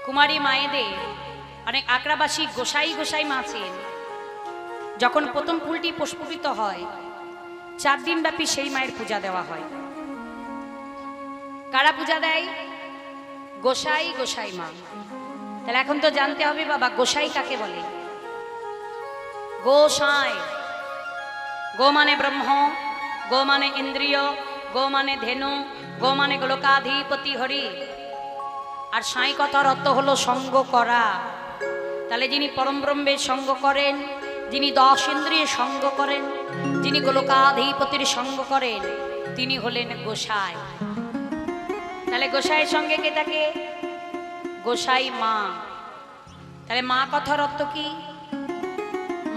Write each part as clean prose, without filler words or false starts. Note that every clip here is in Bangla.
কুমারী মায়েদের অনেক আক্রাবাসী গোসাই গোসাই মা আছেন। যখন প্রথম ফুলটি পুষ্পিত হয় 4 দিন ব্যাপী সেই মায়ের পূজা দেওয়া হয়। কারা পূজা দেয়? গোসাই গোসাই মা। তাহলে এখন তো জানতে হবে বাবা, গোসাই কাকে বলে? গোসাই, গো মানে ব্রহ্ম, গো মানে ইন্দ্রিয়, গো মানে ধেনু, গো মানে গোলকাধিপতি হরি। আর সাই কথার অর্থ হলো সঙ্গ করা। তাহলে যিনি পরম ব্রহ্মের সঙ্গ করেন, যিনি 10 ইন্দ্রিয়ের সঙ্গ করেন, যিনি গোলকাধিপতির সঙ্গ করেন, তিনি হলেন গোসাই। তাহলে গোসাইয়ের সঙ্গে কে থাকে? গোসাই মা। তাহলে মা কথার অর্থ কি?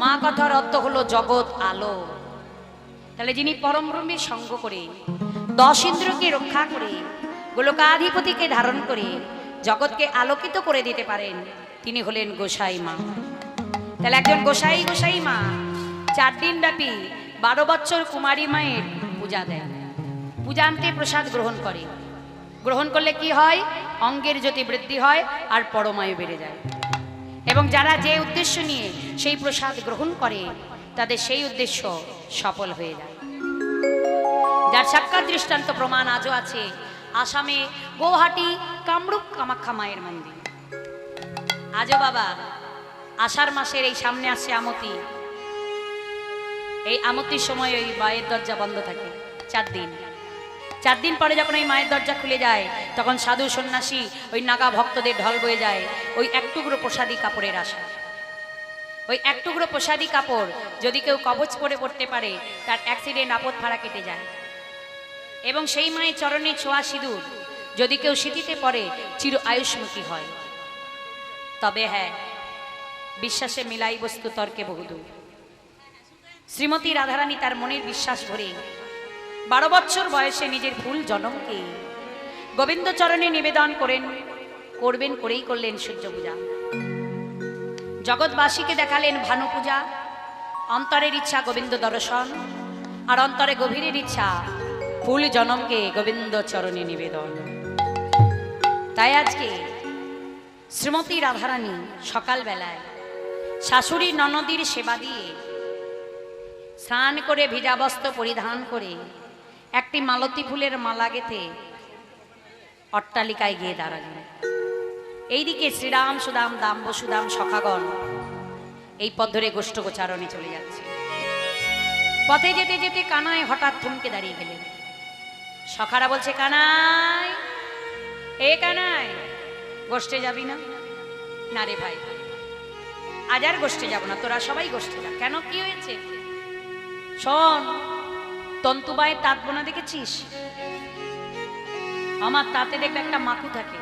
মা কথার অর্থ হলো জগৎ আলো। তাহলে যিনি পরম ব্রহ্মের সঙ্গ করে 10 ইন্দ্রিয়কে রক্ষা করে গোলকাধিপতিকে ধারণ করে জগৎকে আলোকিত করে দিতে পারেন, তিনি হলেন গোসাই মা। তাহলে একজন গোসাই গোসাই মা 4 দিন ব্যাপী 12 বছর কুমারী মায়ের পূজা দেয়। পূজান্তে প্রসাদ গ্রহণ করে। গ্রহণ করলে কি হয়? অঙ্গের জ্যোতি বৃদ্ধি হয় আর পরমায়ু বেড়ে যায়। এবং যারা যে উদ্দেশ্য নিয়ে সেই প্রসাদ গ্রহণ করে তাদের সেই উদ্দেশ্য সফল হয়ে যায়। যার সাক্ষাৎ দৃষ্টান্ত প্রমাণ আজও আছে। আসামে গৌহাটি কামরূপ কামাখ্যা মায়ের মন্দির। আজও বাবা আষাঢ় মাসের এই সামনে আসছে আমতি। এই আমতির সময় ওই মায়ের দরজা বন্ধ থাকে 4 দিন। 4 দিন পরে যখন ওই মায়ের দরজা খুলে যায় তখন সাধু সন্ন্যাসী ওই নাগা ভক্তদের ঢল বয়ে যায় ওই এক টুকরো প্রসাদী কাপড়ের আশা। ওই এক টুকরো প্রসাদী কাপড় যদি কেউ কবচ করে পড়তে পারে তার অ্যাক্সিডেন্ট আপদ ফাড়া কেটে যায়। এবং সেই মায়ের চরণে ছোঁয়া সিঁদুর যদি কেউ স্মৃতিতে পড়ে চির আয়ুষ্মুখী হয়। তবে হ্যাঁ, বিশ্বাসে মিলাই বস্তু তর্কে বহুদূর। শ্রীমতী রাধারানী তার মনের বিশ্বাস ভরে 12 বছর বয়সে নিজের ফুল জনমকে গোবিন্দ চরণে নিবেদন করবেন করেই করলেন সূর্য পূজা। জগৎবাসীকে দেখালেন ভানু পূজা। অন্তরের ইচ্ছা গোবিন্দ দর্শন, আর অন্তরে গভীরের ইচ্ছা ফুল জনমকে গোবিন্দ চরণে নিবেদন। তাই আজকে শ্রীমতী রাধারানী সকালবেলায় শাশুড়ি ননদীর সেবা দিয়ে স্নান করে ভিজা বস্ত্র পরিধান করে একটি মালতী ফুলের মালা গেঁথে অট্টালিকায় গিয়ে দাঁড়ালেন। এইদিকে শ্রীরাম সুদাম দাম বসুদাম সখাগণ এই পথ ধরে গোষ্ঠগোচারণে চলে যাচ্ছে। পথে যেতে যেতে কানাই হঠাৎ থমকে দাঁড়িয়ে গেলেন। সখারা বলছে, কানাই, এ কানাই, গোষ্ঠে যাবি না? না রে ভাই, আজ আর গোষ্ঠে যাব না, তোরা সবাই গোষ্ঠে যা। কেন, কি হয়েছে? শোন, তন্তুবায়ে তাঁত বোনা দেখেছিস? আমার তাঁতে দেখবে একটা মাকু থাকে।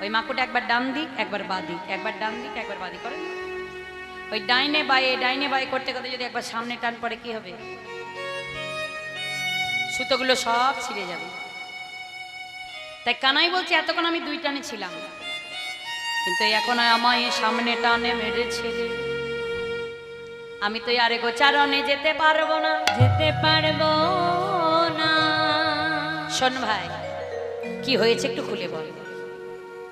ওই মাকুটা একবার ডান দিক একবার বাঁ দিক, একবার ডান দিক একবার বাঁ দিক করে। ওই ডাইনে বায়ে করতে করতে যদি একবার সামনে টান পড়ে কি হবে? সুতোগুলো সব ছিঁড়ে যাবে। তাই কানাই বলছে, এতক্ষণ আমি 2 টানে ছিলাম, কিন্তু এখন আমায় সামনে টানে মেরেছে রে। আমি তো আরে গোচারণে যেতে পারবো না। শোন ভাই, কি হয়েছে একটু খুলে বল।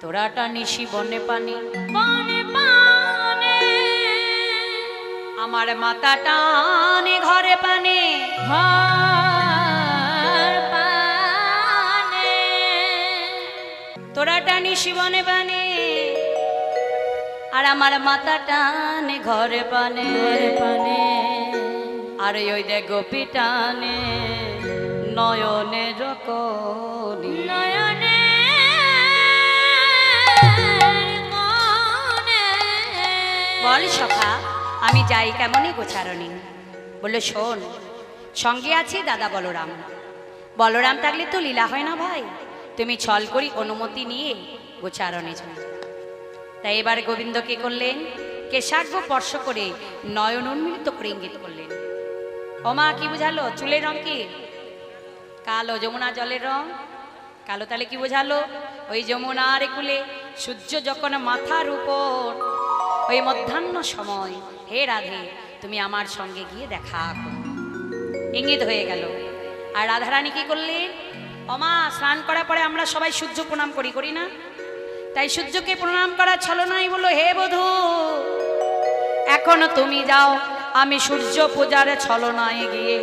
তোরা টানিসি বনে পানি, আমার মাথা টানে ঘরে পানে, তোরা টানিসি বনে পানে, আর আমার মাথা টানে ঘরে পানে। আর ওই দেখ গোপী টানে নয়নে রকনি, নয়নে বল সখা, আমি যাই কেমনই গোচারণী? বললো, শোন, সঙ্গে আছে দাদা বলরাম। বলরাম থাকলে তো লীলা হয় না ভাই। তুমি ছল করি অনুমতি নিয়ে গোচারণে চলে। তাই এবার গোবিন্দ কি করলেন? কেশাগ্র স্পর্শ করে নয়ন উন্মিলিত করে ইঙ্গিত করলেন। ওমা, কি বুঝালো? চুলের রং কি? কালো। যমুনা জলের রং কালো। তাহলে কি বোঝালো? ওই যমুনার কুলে সূর্য যখন মাথার উপর, ওই মধ্যাহ্ন সময়, হে রাধে, তুমি আমার সঙ্গে গিয়ে দেখা করো। ইঙ্গিত হয়ে গেল। আর রাধারানী কি করলেন? ওমা, স্নান করার পরে আমরা সবাই সূর্য প্রণাম করি না? তাই সূর্যকে প্রণাম করা ছলনাই বলো, হে বধূ এখনো তুমি যাও, আমি সূর্য পূজার ছলনায় গিয়ে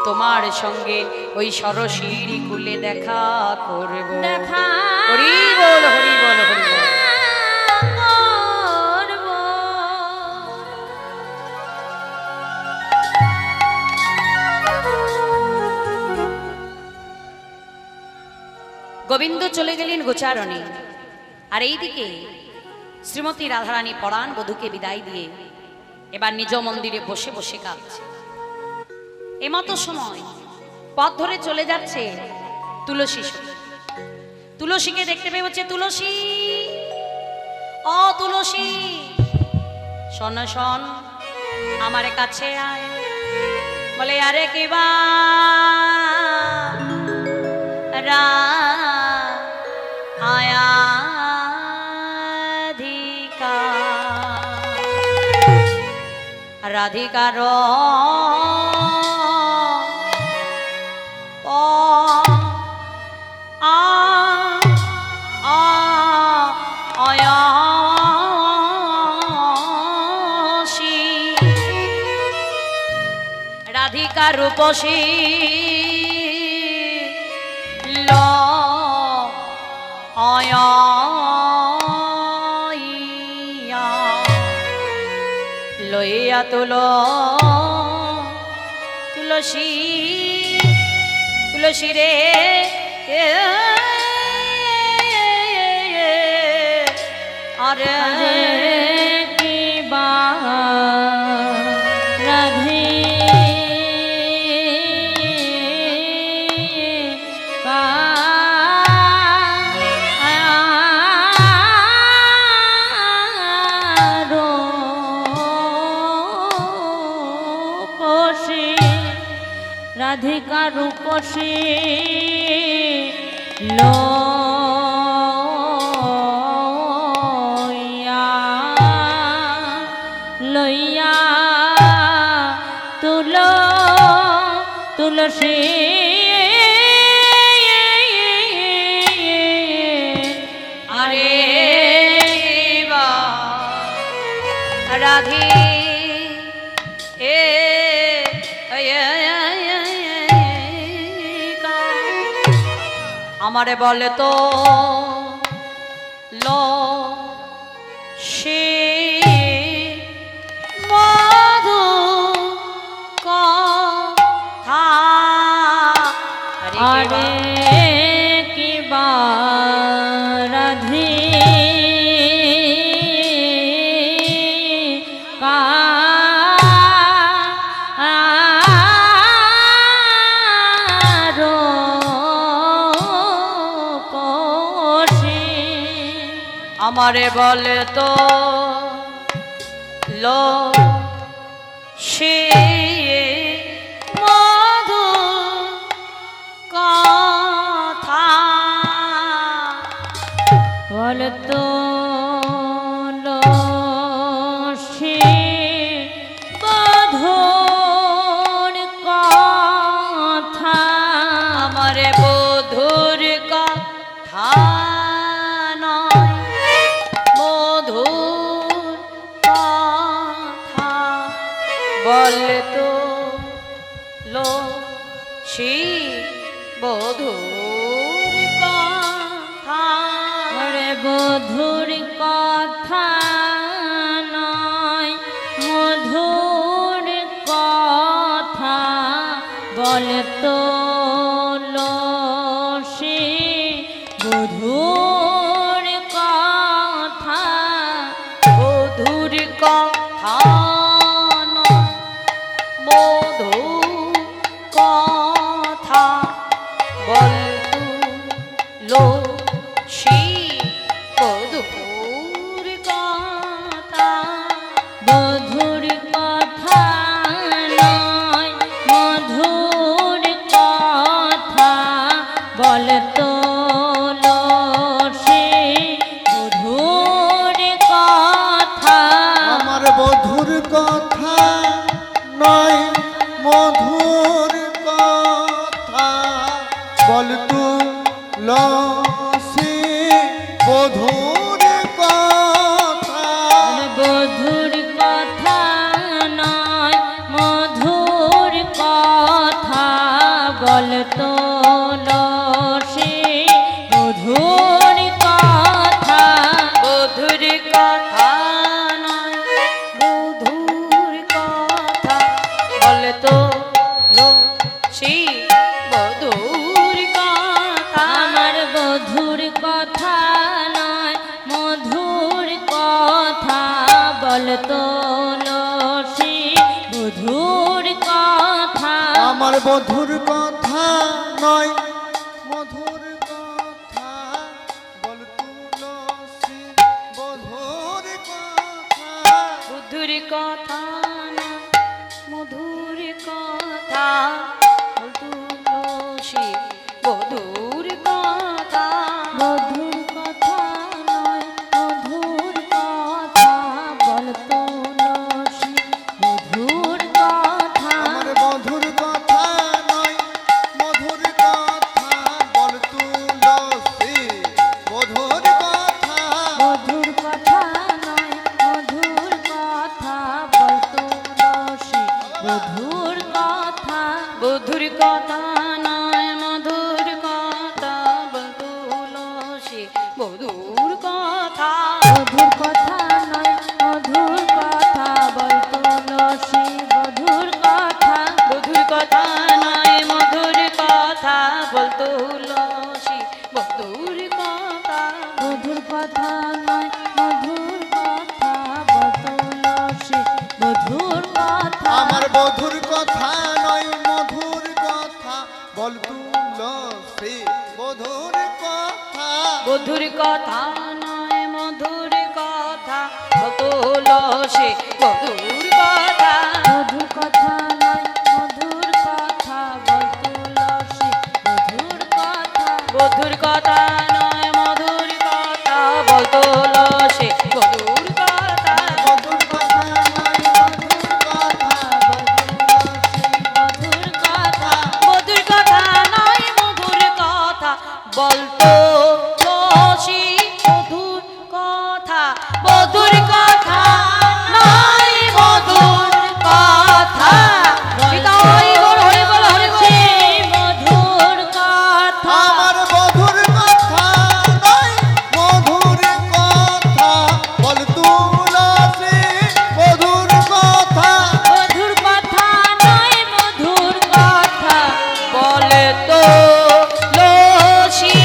তোমার সঙ্গে ওই সরসীর কুলে দেখা করব। দেখা হরি বল, হরি বল, হরি বল। গোবিন্দ চলে গেলেন গোচারণে, আর এইদিকে শ্রীমতী রাধারানী পরাণ বধূকে বিদায় দিয়ে এবার নিজ মন্দিরে বসে বসে কাঁদছে। এমতো সময় পথ ধরে চলে যাচ্ছে তুলসী। তুলসীকে দেখতে পেয়ে বলছে, তুলসী ও তুলসী, শোন শোন আমার কাছে আয়। বলে আরে কিবা রাধিকার রাধিকা রূপসী লইয়া তুলসী তুলসী রে আরে কি বা রাধে রাধিকা রূপসী লইয়া তুলসী আরে বা রাধি এ আমারে বলে তো লো সে মধু কথা আরে কি বা রাধে আমারে বলে তো লো সে মধু কথা বলে তো লো সে মধুর কথা আমারে বধুর কথা বলে তো লো সে বধুর কথা আরে বধুর কথা নয় মধুর কথা বলে তো লো সে বধুর কথা বধুর কথা মধু কথা বলতু লো সে বধুর কথা বধুর কথা নয় মধুর কথা বলতো লো সে বধুর কথা আমার বধুর কথা নয় মধুর কথা বল তু লসি বধুর তুলসী বধুর কথা আমার বধুর কথা নয় মধুর কথা বল তুলসী বধুর কথা বুদ্ধুর কথা না মধুর কথা বল তুলসী বধুর কথা মধুর কথা নয় মধুর কথা বল তুলসী মধুর কথা আমার বধুর কথা নয় মধুর কথা বল তুলসী মধুর কথা মধুর কথা নয় মধুর কথা বল তুলসী মধুর কথা বুদ্ধুর কথা নয় মধুর কথা বল তুলসী বধুর কথা মধুর কথা নয় মধুর কথা বল তুলসী মধুর কথা বধুর কথা নয় মধুর কথা বল তুলসী বধুর কথা মধুর কথা নয় মধুর কথা বল তুলসী মধুর কথা আমার বধুর কথা নয় মধুর কথা বল তুলসী মধুর কথা বধুর কথা নয় মধুর কথা বল তুলসী বধুর কথা মধুর কথা নয় মধুর কথা বল তুলসী মধুর কথা বধুর কথা নয় মধুর কথা বল তুলসী বধুর কথা মধুর কথা নয় মধুর কথা মধুর কথা মধুর কথা নয় মধুর কথা বল তুলসী মধুর কথা মধুর কথা নয় মধুর কথা হৃদয় বল হরি বল হরি বল মধুর কথা আমার বধুর কথা নয় মধুর কথা বল তুলসী মধুর কথা মধুর কথা নয় মধুর কথা বলে তো লসি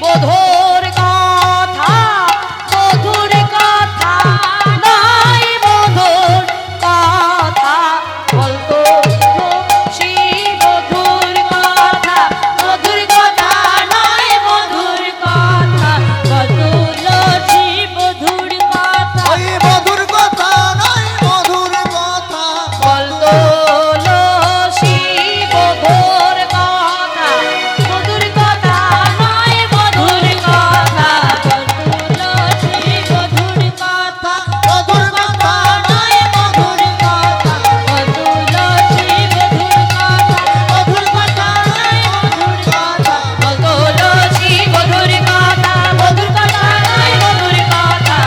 বধুর কথা মধুর কথা নাই মধুর কথা বলতো লসি বধুর কথা মধুর কথা নাই মধুর কথা তুলসী মধুর কথা ওই মধুর কথা নয় মধুর কথা বলতো লসি বধুর কথা মধুর কথা নয় মধুর কথা তুলসী মধুর কথা মধুর কথা নয় মধুর কথা তুলসী মধুর কথা মধুর কথা নয় মধুর কথা বলতো লসি বধুর কথা মধুর কথা নয় মধুর কথা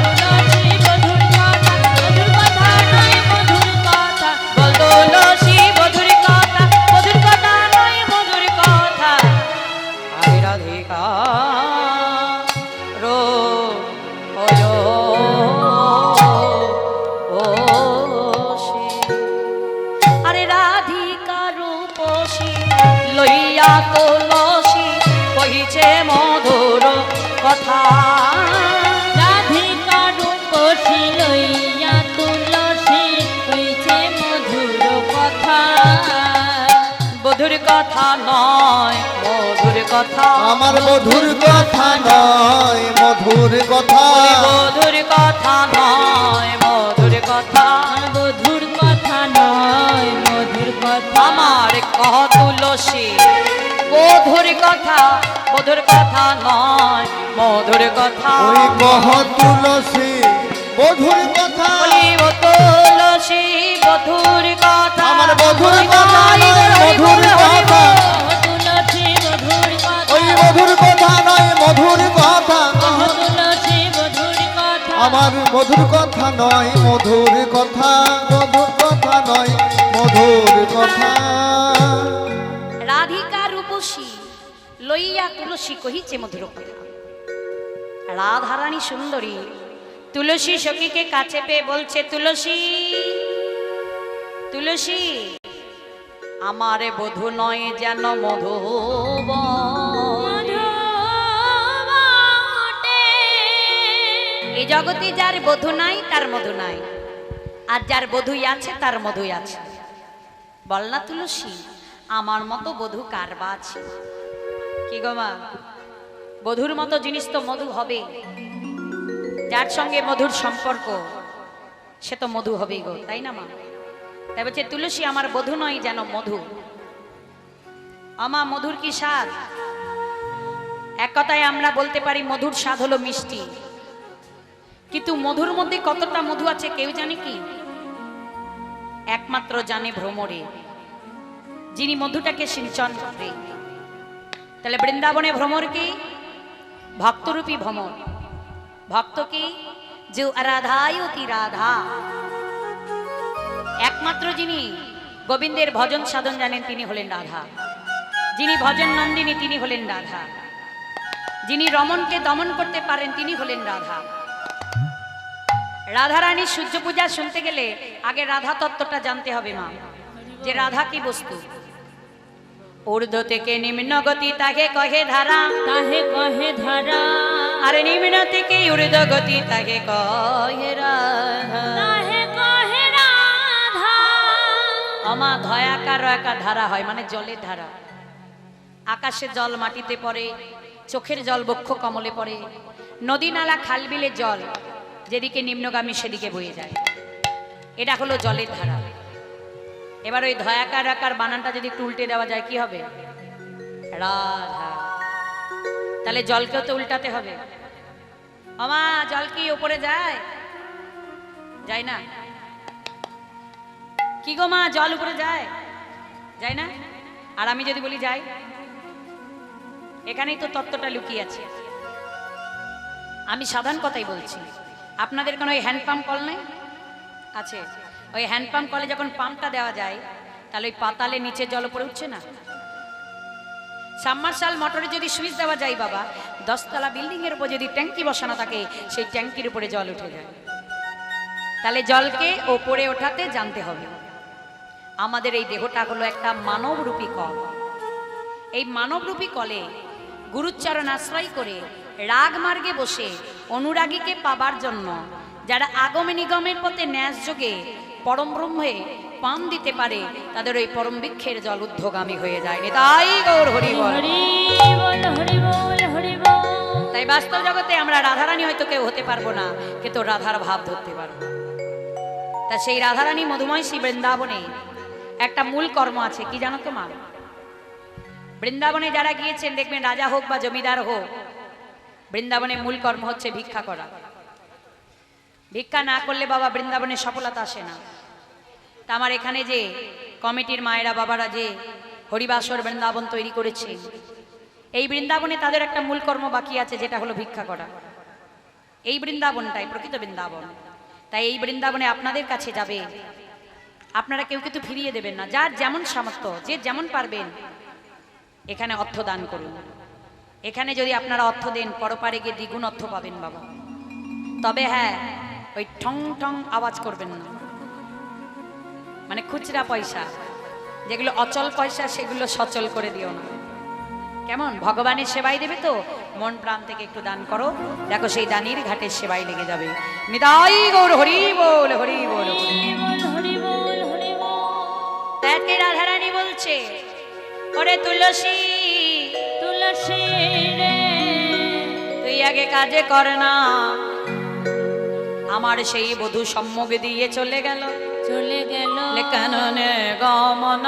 তুলসী মধুর কথা মধুর কথা নয় মধুর কথা বলতো লসি বধুর কথা মধুর কথা নয় মধুর কথা আরে রাধিকা রো ওয় ও আরে রাধিকা রূপসী লইয়া তুলসী কহিছে মধুর কথা রাধিকা রূপসী লইয়া তুলসী হইছে মধুর কথা বধুর কথা নয় মধুর কথা আমার মধুর কথা নয় মধুর কথা বধুর কথা নয় মধুর কথা মধুর কথা নয় মধুর কথা আমার কহ তুলসী বধুর কথা বধুর কথা নয় মধুর কথা ওই কহ তুলসী মধুর কথা বলিব তুলসী বধুর কথা আমার মধুর কথা নয় মধুর কথা তুলসী মধুর কথা ওই মধুর কথা নয় মধুর কথা তুলসী মধুর কথা আমার মধুর কথা নয় মধুর কথা মধুর কথা নয় মধুর কথা রাধিকা রূপসী লইয়া তুলসী কহিছে মধুর কথা রাধারানী সুন্দরী তুলসী সখীকে কাছে পেয়ে বলছে তুলসী তুলসী আমারে বধূ নয় যেন মধুবন। এই জগতে যার বধূ নাই তার মধু নাই, আর যার বধূই আছে তার মধুই আছে। বল না তুলসী, আমার মতো বধূ কার বা আছে? কি গো মা, বধূর মতো জিনিস তো মধু হবে। যার সঙ্গে মধুর সম্পর্ক সে তো মধু হবেই গো, তাই না মা? তাই বলছে তুলসী আমার বধূ নয় যেন মধু। আমা মধুর কি স্বাদ? এক কথায় আমরা বলতে পারি মধুর স্বাদ হলো মিষ্টি, কিন্তু মধুর মধ্যে কতটা মধু আছে কেউ জানে কি? একমাত্র জানে ভ্রমরে, যিনি মধুটাকে সিঞ্চন করে। তাহলে বৃন্দাবনে ভ্রমর কি? ভক্তরূপী ভ্রমর। ভক্ত কি? যে আরাধায়তি রাধা। একমাত্র যিনি গোবিন্দের ভজন সাধন জানেন তিনি হলেন রাধা। যিনি ভজন নন্দিনী তিনি হলেন রাধা। যিনি রমণকে দমন করতে পারেন তিনি হলেন রাধা। রাধারানীর সূর্য পূজা শুনতে গেলে আগে রাধা তত্ত্বটা জানতে হবে মা, যে রাধা কি বস্তু। ঊর্ধ্ব থেকে নিম্ন গতি তাকে কহে ধারা, তাহে কহে ধারা, আর নিম্ন থেকে ঊর্ধ্ব গতি তাকে কহে রাধা। তাহে কহে রাধা। আমা ধয়াকার একা ধারা হয়, মানে জলের ধারা। আকাশে জল মাটিতে পড়ে, চোখের জল বক্ষ কমলে পড়ে, নদী নালা খাল বিলে জল যেদিকে নিম্নগামী সেদিকে বয়ে যায়, এটা হলো জলের ধারা। এবার ওই ধয়াকার আকার বানানটা যদি একটু উল্টে দেওয়া যায় কি হবে? রাধা। তাহলে জলকেও তো উল্টাতে হবে। আমা জল কি উপরে যায়? যায় না। কি গো মা, জল উপরে যায়? যায় না। আর আমি যদি বলি যাই, এখানেই তো তত্ত্বটা লুকিয়ে আছে। আমি সাধারণ কথাই বলছি। আপনাদের কোনো ওই হ্যান্ডপাম্প কল নেই? আছে। ওই হ্যান্ডপাম্প কলে যখন পাম্পটা দেওয়া যায় তাহলে ওই পাতালে নিচে জল উপরে উঠছে না? সাবমার্শাল মোটরে যদি সুইচ দেওয়া যায় বাবা, 10 তলা বিল্ডিং এর উপর যদি ট্যাঙ্কি বসানো থাকে সেই ট্যাঙ্কির উপরে জল উঠে যায়। তাহলে জলকে ওপরে ওঠাতে জানতে হবে। আমাদের এই দেহটা হলো একটা মানবরূপী কল। এই মানবরূপী কলে গুরুচরণ আশ্রয় করে রাগ মার্গে বসে অনুরাগীকে পাবার জন্য যারা আগমে নিগমের পথে ন্যাস যোগে পরম ব্রহ্মে পাম দিতে পারে, তাদের ওই পরম বৃক্ষের জল ঊর্ধ্বগামী হয়ে যায়। তাই গৌর হরি বল। হরি বল, হরি বল, হরি বল। তাই বাস্তব জগতে আমরা রাধারানী হয়তো কেউ হতে পারবো না, কিন্তু রাধার ভাব ধরতে পারবো। তা সেই রাধারানী মধুময় শ্রী বৃন্দাবনে একটা মূল কর্ম আছে, কি জানো তো মা? বৃন্দাবনে যারা গিয়েছেন দেখবেন, রাজা হোক বা জমিদার হোক, বৃন্দাবনে মূল কর্ম হচ্ছে ভিক্ষা করা। ভিক্ষা না করলে বাবা বৃন্দাবনে সফলতা আসে না। তা আমার এখানে যে কমিটির মায়েরা বাবারা যে হরিবাসর বৃন্দাবন তৈরি করেছে, এই বৃন্দাবনে তাদের একটা মূল কর্ম বাকি আছে, যেটা হলো ভিক্ষা করা। এই বৃন্দাবনটাই প্রকৃত বৃন্দাবন। তাই এই বৃন্দাবনে আপনাদের কাছে যাবে, আপনারা কেউ কিন্তু ফিরিয়ে দেবেন না। যার যেমন সামর্থ্য, যে যেমন পারবেন এখানে অর্থ দান করুন। এখানে যদি আপনারা অর্থ দেন, পরপারে গিয়ে দ্বিগুণ অর্থ পাবেন বাবা। তবে হ্যাঁ, ওই ঠং ঠং আওয়াজ করবেন না, মানে খুচরা পয়সা যেগুলো অচল পয়সা সেগুলো সচল করে দিও না। কেমন? ভগবানের সেবাই দেবে তো মন প্রাণ থেকে একটু দান করো, দেখো সেই দানির ঘাটের সেবাই লেগে যাবে। নিতাই গৌর হরি বল, হরি বল, হরি বল। হরি বল, হরি বল। তাকে রাধারানী বলছে, ওরে তুলসী, তুলসী রে, তুই আগে কাজে কর না। আমার সেই বধূ সম্মুখ দিয়ে চলে গেল, চলে গেল কাননে গমন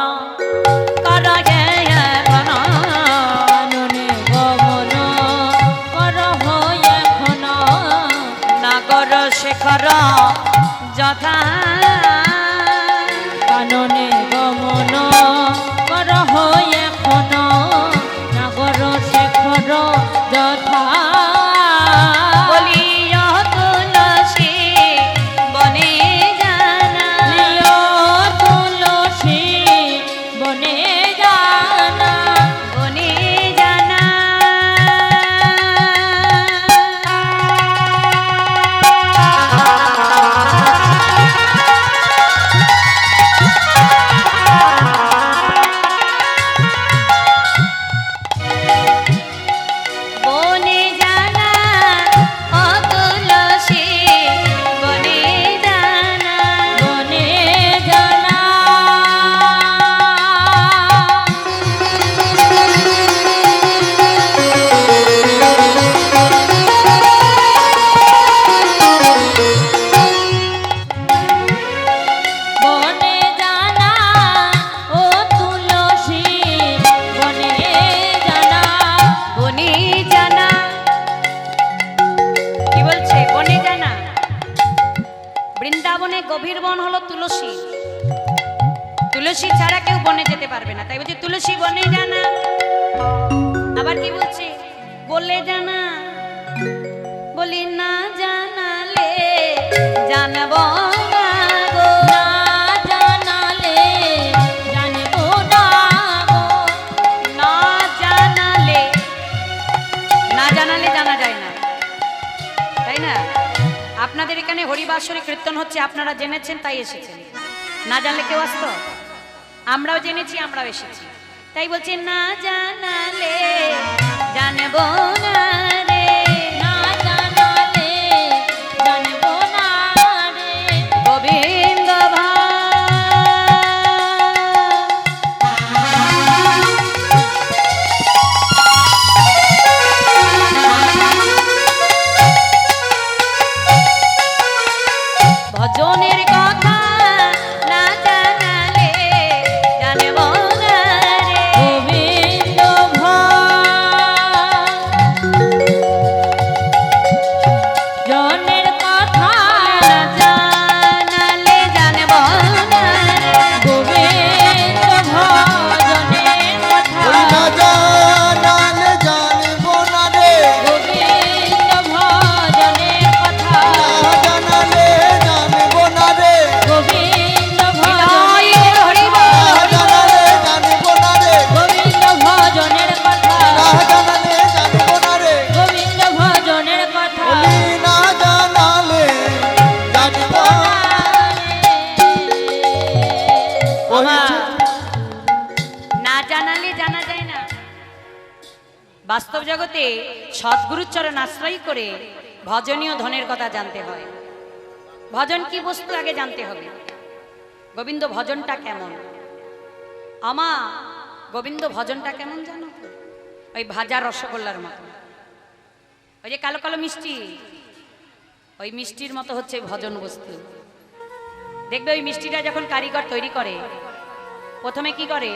কর গে এখন, কাননে গমন কর এখন, নাগর শেখর যথা, কাননে গমন কর এখন, নাগর শেখর যথা। বলিও তুলসী বনে জানা, তুলসী বনে জানা, বনে জানা। বৃন্দাবনে গভীর বন হলো তুলসী। তুলসী ছাড়া কেউ বনে যেতে পারবে না, তাই বলছে তুলসী বনে জানা। আবার কি বলছে, বললে জানা, বলি না জানালে জানব না গো, না জানালে জানবো না গো। না জানালে, না জানালে জানা যায় না, তাই না? আপনাদের এখানে হরিবাসরী কীর্তন হচ্ছে, আপনারা জেনেছেন তাই এসেছেন, না জানলে কেউ আসতো? আমরাও জেনেছি, আমরাও এসেছি, তাই বলছে না জানালে জানবো না রে, না জানালে জানবো না রে। গোবিন্দ ভজনের কথা না জানালে জানব না রে, গোবিন্দ ভজনের কথা না জানালে জানব না রে, গোবিন্দ ভজনের কথা ওই না জানালে জানবো না রে, গোবিন্দ ভজনের কথা না জানালে জানবো না রে, গোবিন্দ হরি ভজনের হরি না বল, জানালে জানবো না রে, গোবিন্দ ভজনের কথা না জানালে জানবো না রে, গোবিন্দ ভজনের কথা বলি না জানালে জানবো না। আমার না জানালে জানা যায় না। বাস্তব জগতে সদ্গুরুর চরণ আশ্রয় করে ভজনীয় ধনের কথা জানতে হয়। ভজন কি বস্তু আগে জানতে হবে, গোবিন্দ ভজনটা কেমন। আমা গোবিন্দ ভজনটা কেমন জানো? ওই ভাজা রসগোল্লার মতো, ওই যে কালো কালো মিষ্টি, ওই মিষ্টির মতো হচ্ছে ভজন বস্তু। দেখবে ওই মিষ্টিটা যখন কারিগর তৈরি করে, প্রথমে কি করে,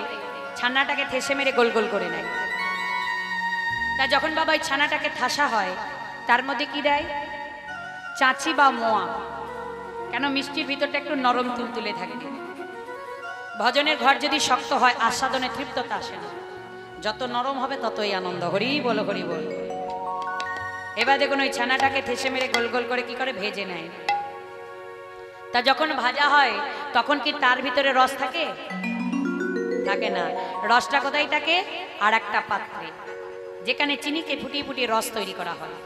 ছানাটাকে ঠেসে মেরে গোল গোল করে নেয়। তা যখন বাবা ওই ছানাটাকে ঠাসা হয়, তার মধ্যে কি দেয়, চাঁচি বা মোয়া, কেন মিষ্টির ভিতরটা একটু নরম তুলতুলে থাকবে। ভজনের ঘর যদি শক্ত হয়, আস্বাদনে তৃপ্ততা আসে না, যত নরম হবে ততই আনন্দ। হরি বলো হরি বল। এবার দেখুন ওই ছানাটাকে ঠেসে মেরে গোল গোল করে কি করে ভেজে নেয়। তা যখন ভাজা হয় তখন কি তার ভিতরে রস থাকে? থাকে না। রসটা কোথায় থাকে? আর একটা পাত্রে, যেখানে চিনিকে ফুটিয়ে ফুটিয়ে রস তৈরি করা হয়।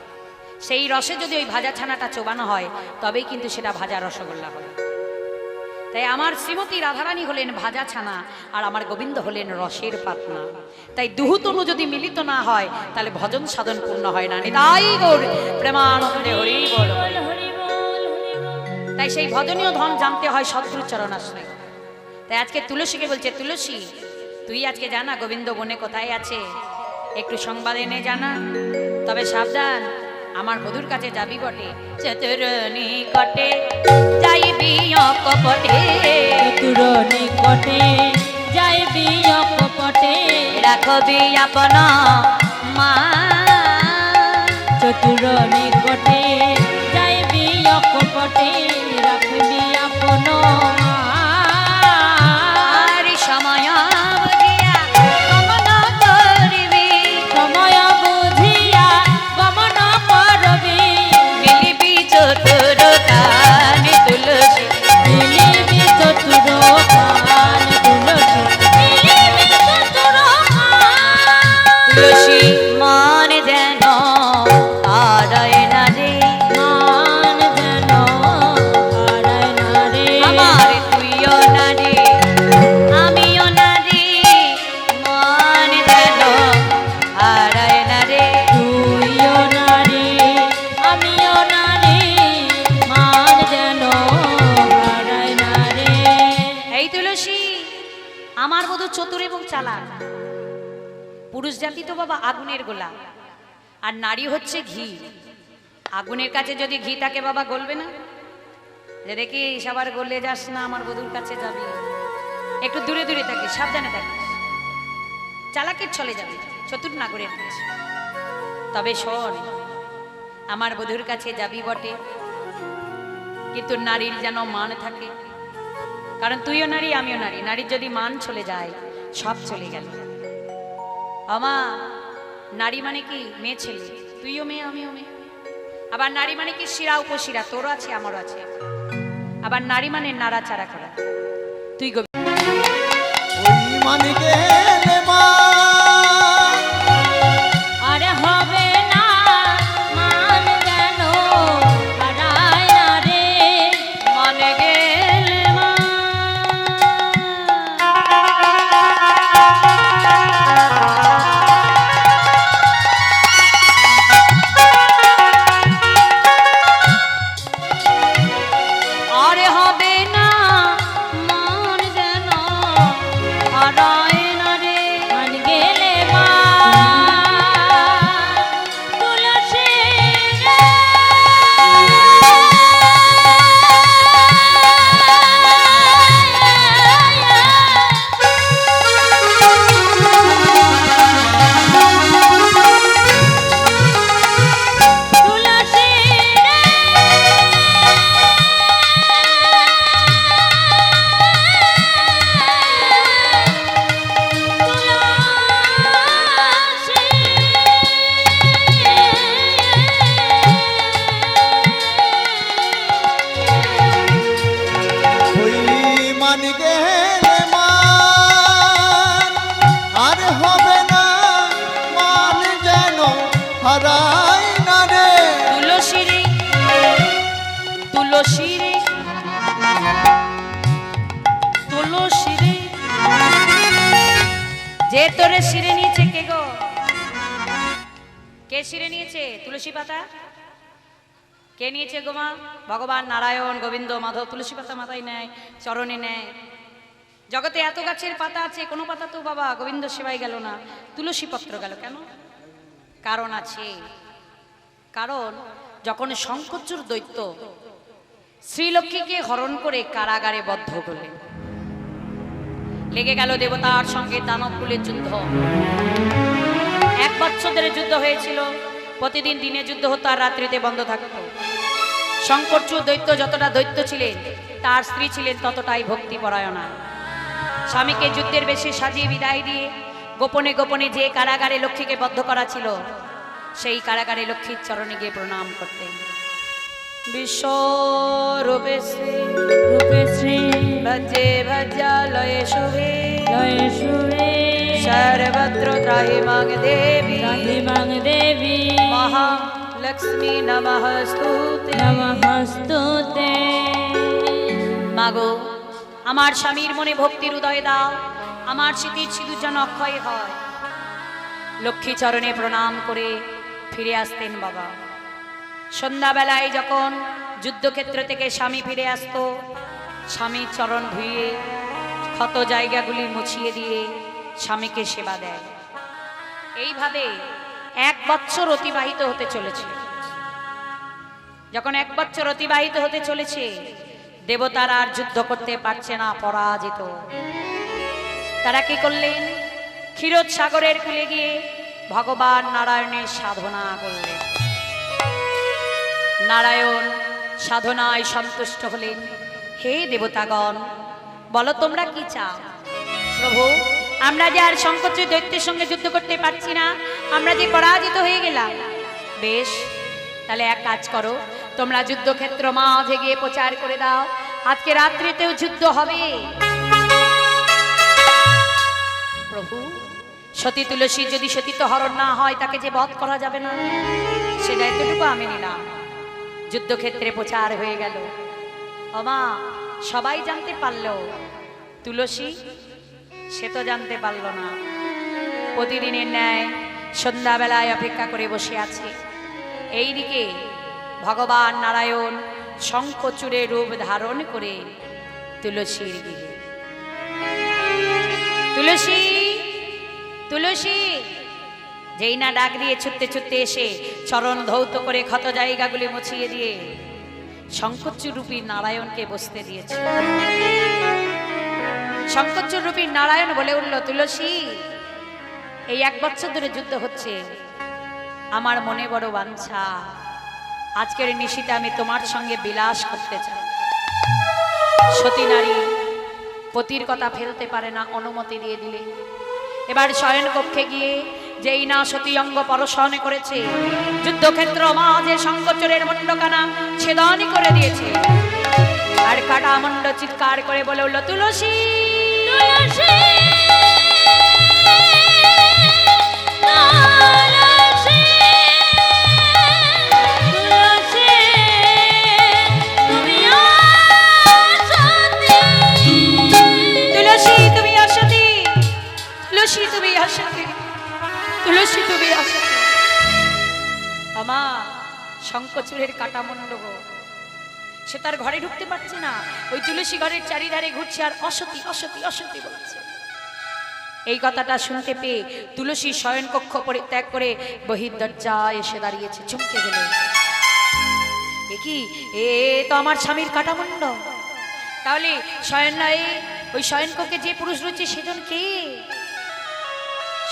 সেই রসে যদি ওই ভাজা ছানাটা চোবানো হয়, তবেই কিন্তু সেটা ভাজা রসগোল্লা হয়। তাই আমার শ্রীমতী রাধারানী হলেন ভাজা ছানা, আর আমার গোবিন্দ হলেন রসের পাতনা। তাই দুহুতনু যদি মিলিত না হয়, তাহলে ভজন সাধন পূর্ণ হয় না। নিতাই গৌর প্রেমানন্দে হরি বল। হরি বল হরি বল। তাই সেই ভজনীয় ধন জানতে হয় সদ্গুরু চরণ আশ্রয়। তাই আজকে তুলসীকে বলছে, তুলসী তুই আজকে জানা গোবিন্দ বনে কোথায় আছে, একটু সংবাদ এনে জানা। তবে সাবধান, আমার বধূর কাছে যাবি বটে, চতুর নিকটে যাইবি অকপটে, চতুর নিকটে যাইবি অকপটে, রাখবি আপন মা। চতুর নিকটে যাইবি অকপটে, রাখবি আপন মা। আর সময় বুঝিয়া গমন করিবি, সময় বুঝিয়া গমন করবি, মিলিবি চতুর কানে তুলসী, মিলিবি চতুর কান তুলসী, মিলিবি চতুর কান। তুলসী মান যেন আড়ায় না রে, মান যেন হারায় না রে, আমার তুইও না রে, আমিও না রে, মান যেন হারায় না রে। তুইও না রে, আমিও না রে, মান যেন হারায় না রে। এই তুলসী, আমার বধূ চতুর এবং চালাক। পুরুষ জাতি তো বাবা আগুনের গোলা, আর নারী হচ্ছে ঘি। আগুনের কাছে যদি ঘি থাকে বাবা গলবে না? যে দেখি সবার গলে যাস না, আমার বধূর কাছে যাবি, একটু দূরে দূরে থাকিস, সাবধানে থাকিস, চালাকের চলে যাবে, চতুর নাগরের কাছে। তবে শোন, আমার বধূর কাছে যাবি বটে, কিন্তু নারীর যেন মান থাকে, কারণ তুইও নারী আমিও নারী, নারীর যদি মান চলে যায় সব চলে গেল। আমা নারী মানে কি মেয়ে ছেলে, তুইও মেয়ে আমিও মেয়ে। আবার নারী মানে কি শিরা উপশিরা, তোরও আছে আমারও আছে। আবার নারী মানে নাড়াচাড়া করা। তুই ওই মানে গেলে মা আরে হবে না মান যেন হারায় না রে, মানে গেলে মা। আরে হবে না মান যেন হারায় না রে, মান গেলে মা তুলসী রে। তুলসী রে। ওই মানে গেলে মান আর হবে না মান যেন হারায় না রে। তুলসী রে, তুলসী রে, তুলসী রে, যে তোরে শিরে নিয়েছে কে গো? কে শিরে নিয়েছে তুলসী পাতা? কে নিয়েছে গো মা? ভগবান নারায়ণ গোবিন্দ মাধব তুলসী পাতা মাথায় নেয়, চরণে নেয়। জগতে এত গাছের পাতা আছে, কোনো পাতা তো বাবা গোবিন্দ সেবায় গেল না, তুলসী পত্র গেল কেন? কারণ আছে। কারণ যখন শঙ্খচূড় দৈত্য শ্রীলক্ষ্মীকে হরণ করে কারাগারে বদ্ধ করলেন, লেগে গেল দেবতার সঙ্গে দানবকুলের যুদ্ধ। 1 বছর ধরে যুদ্ধ হয়েছিল, প্রতিদিন দিনে যুদ্ধ হতো আর রাত্রিতে বন্ধ থাকতো। শঙ্করচূড় দৈত্য যতটা দৈত্য ছিলেন, তার স্ত্রী ছিলেন ততটাই ভক্তিপরায়ণা। স্বামীকে যুদ্ধের বেশে সাজিয়ে বিদায় দিয়ে গোপনে গোপনে যে কারাগারে লক্ষ্মীকে বদ্ধ করা ছিল, সেই কারাগারে লক্ষ্মীর চরণে গিয়ে প্রণাম করতেন। বিশ্বরূপে শ্রী রূপে শ্রী ভজে ভজ্রালয়ে শুভে জয় সুরে सर्वत्र त्राहि मां देवी রাধিমাং দেবী महालक्ष्मी नमस्तुते। নমস্তুতে। মাগো আমার স্বামীর মনে ভক্তির উদয় দাও, আমার স্মৃতির সিঁদুর যেন অক্ষয় হয়। লক্ষ্মী চরণে প্রণাম করে ফিরে আসতেন বাবা। সন্ধ্যাবেলায় যখন যুদ্ধক্ষেত্র থেকে স্বামী ফিরে আসতো, স্বামীর চরণ ধুয়ে ক্ষত জায়গাগুলি মুছিয়ে দিয়ে স্বামীকে সেবা দেয়। এইভাবে 1 বছর অতিবাহিত হতে চলেছে। যখন 1 বছর অতিবাহিত হতে চলেছে, দেবতারা আর যুদ্ধ করতে পারছে না, পরাজিত। তারা কি করলেন? ক্ষীরোদ সাগরের কূলে গিয়ে ভগবান নারায়ণের সাধনা করলেন। নারায়ণ সাধনায় সন্তুষ্ট হলেন। হে দেবতাগণ, বলো তোমরা কি চাও? প্রভু, আমরা যে আর শঙ্করচূড় দৈত্যের সঙ্গে যুদ্ধ করতে পারছি না, আমরা যে পরাজিত হয়ে গেলাম। বেশ, তাহলে এক কাজ করো, তোমরা যুদ্ধক্ষেত্র মাঝে গিয়ে প্রচার করে দাও, আজকে রাত্রিতেও যুদ্ধ হবে। প্রভু, সতী তুলসী যদি সতীত্ব হরণ না হয়, তাকে যে বধ করা যাবে না, সে দায়িত্বটুকু আমি নিলাম। যুদ্ধক্ষেত্রে প্রচার হয়ে গেল। ওমা, সবাই জানতে পারল, তুলসী সে তো জানতে পারল না। প্রতিদিনের ন্যায় সন্ধ্যাবেলায় অপেক্ষা করে বসে আছে। এইদিকে ভগবান নারায়ণ শঙ্খচূড়ের রূপ ধারণ করে তুলসীর গৃহে। তুলসী, তুলসী, যেই না ডাক দিয়ে ছুটতে ছুটতে এসে চরণ ধৌত করে ক্ষত জায়গাগুলি মুছিয়ে দিয়ে শঙ্খচূড় রূপী নারায়ণকে বসতে দিয়েছে। শঙ্খচূড় রূপী নারায়ণ বলে উঠল, তুলসী, এই 1 বছর ধরে যুদ্ধ হচ্ছে, আমার মনে বড় বাঞ্ছা, আজকের নিশীতে আমি তোমার সঙ্গে বিলাস করতে চাই। সতী নারী পতির কথা ফেলতে পারে না, অনুমতি দিয়ে দিলে এবার শয়ন কক্ষে গিয়ে যেই না সতী অঙ্গ পরশনে করেছে, যুদ্ধক্ষেত্র মাঝে শঙ্কচূড়ের মুন্ডকানা ছেদন করে দিয়েছে। আর কাটা মুন্ড চিৎকার করে বলে উঠল, তুলসী তুলসী তুলসী তুমি আসতি, তুলসী তুমি আসতে, তুলসী তুমি আসতে। আমা শঙ্কচূড়ের কাটা মুন্ড গো, সে তার ঘরে ঢুকতে পারছে না, ওই তুলসী ঘরের চারিধারে ঘুরছে আর অসতী অসতী অসতী বলছে। এই কথাটা শুনতে পেয়ে তুলসী শয়ন কক্ষ পরিত্যাগ করে বহির্দরজায় এসে দাঁড়িয়েছে, চমকে গেল। এ কি, এ তো আমার স্বামীর কাটা মুন্ড। তাহলে শয়ন নাই, ওই শয়ন কক্ষে যে পুরুষ রয়েছে সেজন কে?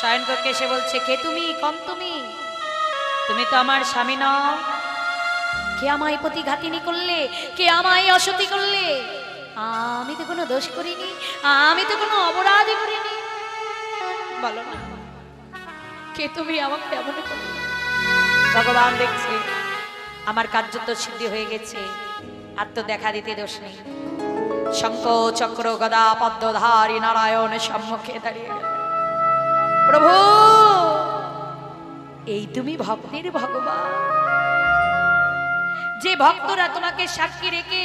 শয়ন কক্ষে এসে বলছে, কে তুমি? কম তুমি, তুমি তো আমার স্বামী নও। কে আমায় প্রতিঘাতিনী করলে? কে আমায় অসতী করলে? আমি তো কোনো দোষ করিনি, আমি তো কোনো অপরাধী করিনি। বলো না, কে তুমি? আমাকে এমন করলে? ভগবান দেখছে আমার কার্য তো সিদ্ধি হয়ে গেছে, আর তো দেখা দিতে দোষ নেই। শঙ্খ চক্র গদা পদ্মধারী নারায়ণ সম্মুখে দাঁড়িয়ে গেল। প্রভু, এই তুমি ভক্তের ভগবান, যে ভক্তরা তোমাকে সাক্ষী রেখে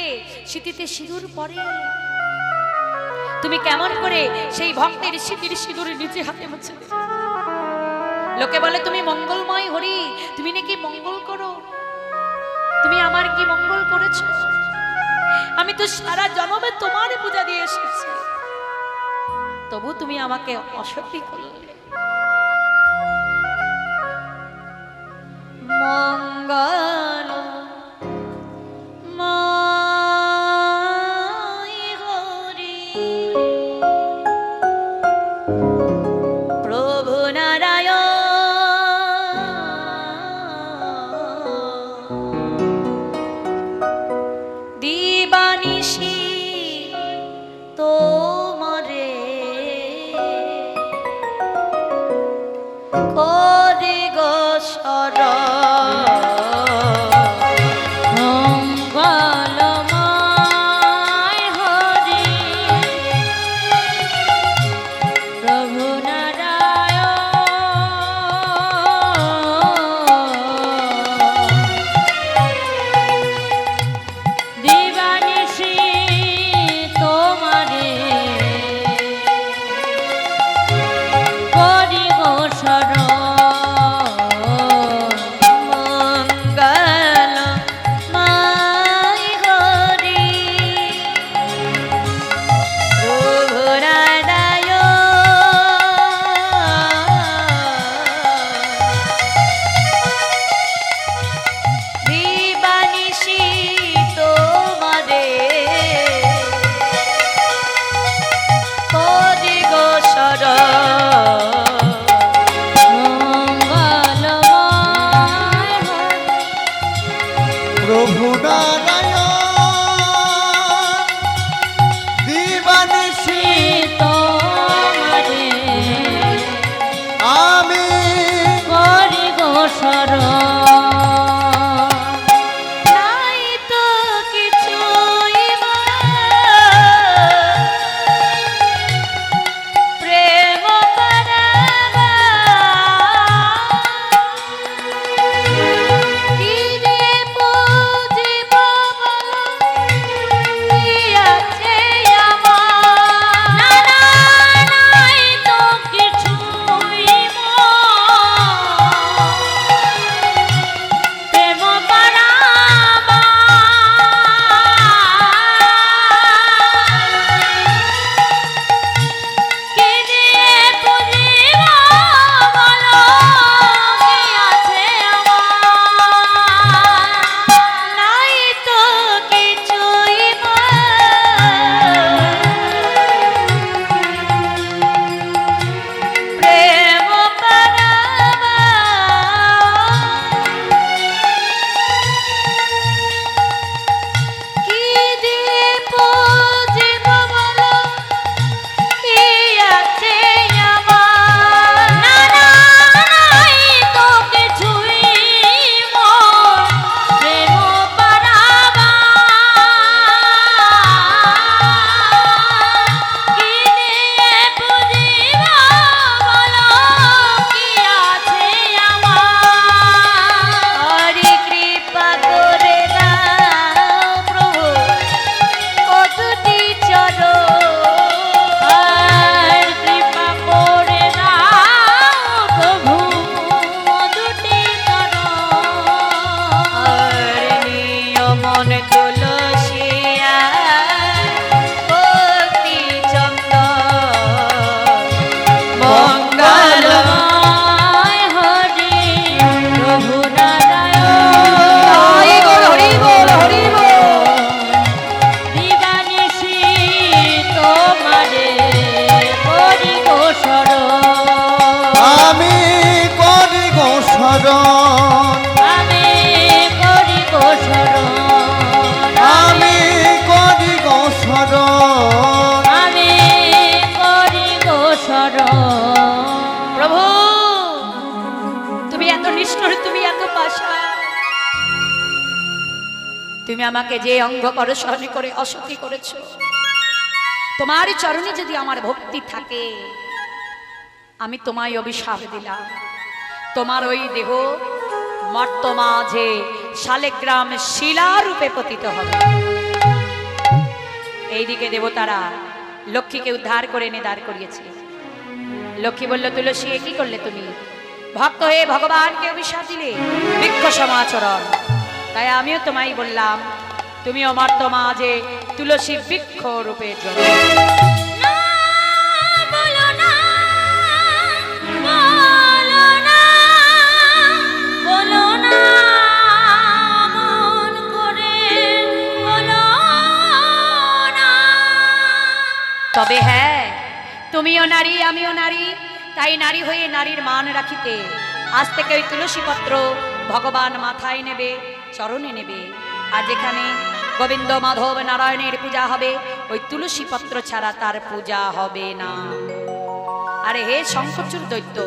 স্মৃতিতে সিঁদুর পরে, তুমি কেমন করে সেই ভক্তের স্মৃতির সিঁদুর নিজে হাতে মুছে দিলে? লোকে বলে তুমি মঙ্গলময় হরি, তুমি নাকি মঙ্গল করো। তুমি আমার কি মঙ্গল করেছো? আমি তো সারা জন্মে তোমার পূজা দিয়ে এসেছি, তবু তুমি আমাকে অসতী করলে। মঙ্গল ময় হরি প্রভু নারায়ণ, দিবানিশি তোমারে করি গো শরণ। মঙ্গলময় হরি প্রভু নারায়ণ, দিবানিশি তোমারে করি গো শরণ। মঙ্গলময় হরি প্রভু নারায়ণ, দিবানিশি তোমারে করি গো শরণ। মঙ্গলময় হরি প্রভু নারায়ণ দিবানিশি তোমারে আমি করি গো শরণ। নাই তো কিছুই মা, প্রেম পারাবা, কি যে পুজিব তুমি আমাকে যে অঙ্গ করশন করে অসতী করেছ, তোমার চরণে যদি আমার ভক্তি থাকে, আমি তোমায় অভিশাপ দিলাম, তোমার ওই দেহ মর্ত মাঝে শালেগ্রাম শিলারূপে পতিত হবে। এইদিকে দেবতারা লক্ষ্মীকে উদ্ধার করে এনে দাঁড় করিয়েছে। লক্ষ্মী বলল, তুলসী এ কি করলে তুমি? ভক্ত হয়ে ভগবানকে অভিশাপ দিলে, বৃক্ষ সমাচরণ। তাই আমিও তোমায় বললাম, তুমি অমর্ত মাঝে তুলসী বৃক্ষ রূপে জন্ম। না, বলো না, বলো না, বলো না, মন করে বলো না। তবে হ্যাঁ, তুমিও নারী আমিও নারী, তাই নারী হয়ে নারীর মান রাখিতে আজ থেকে ওই তুলসী পত্র ভগবান মাথায় নেবে, চরণে নেবে। আর যেখানে গোবিন্দ মাধব নারায়ণের পূজা হবে, ওই তুলসী পত্র ছাড়া তার পূজা হবে না। আরে হে শঙ্খচূড় দৈত্য,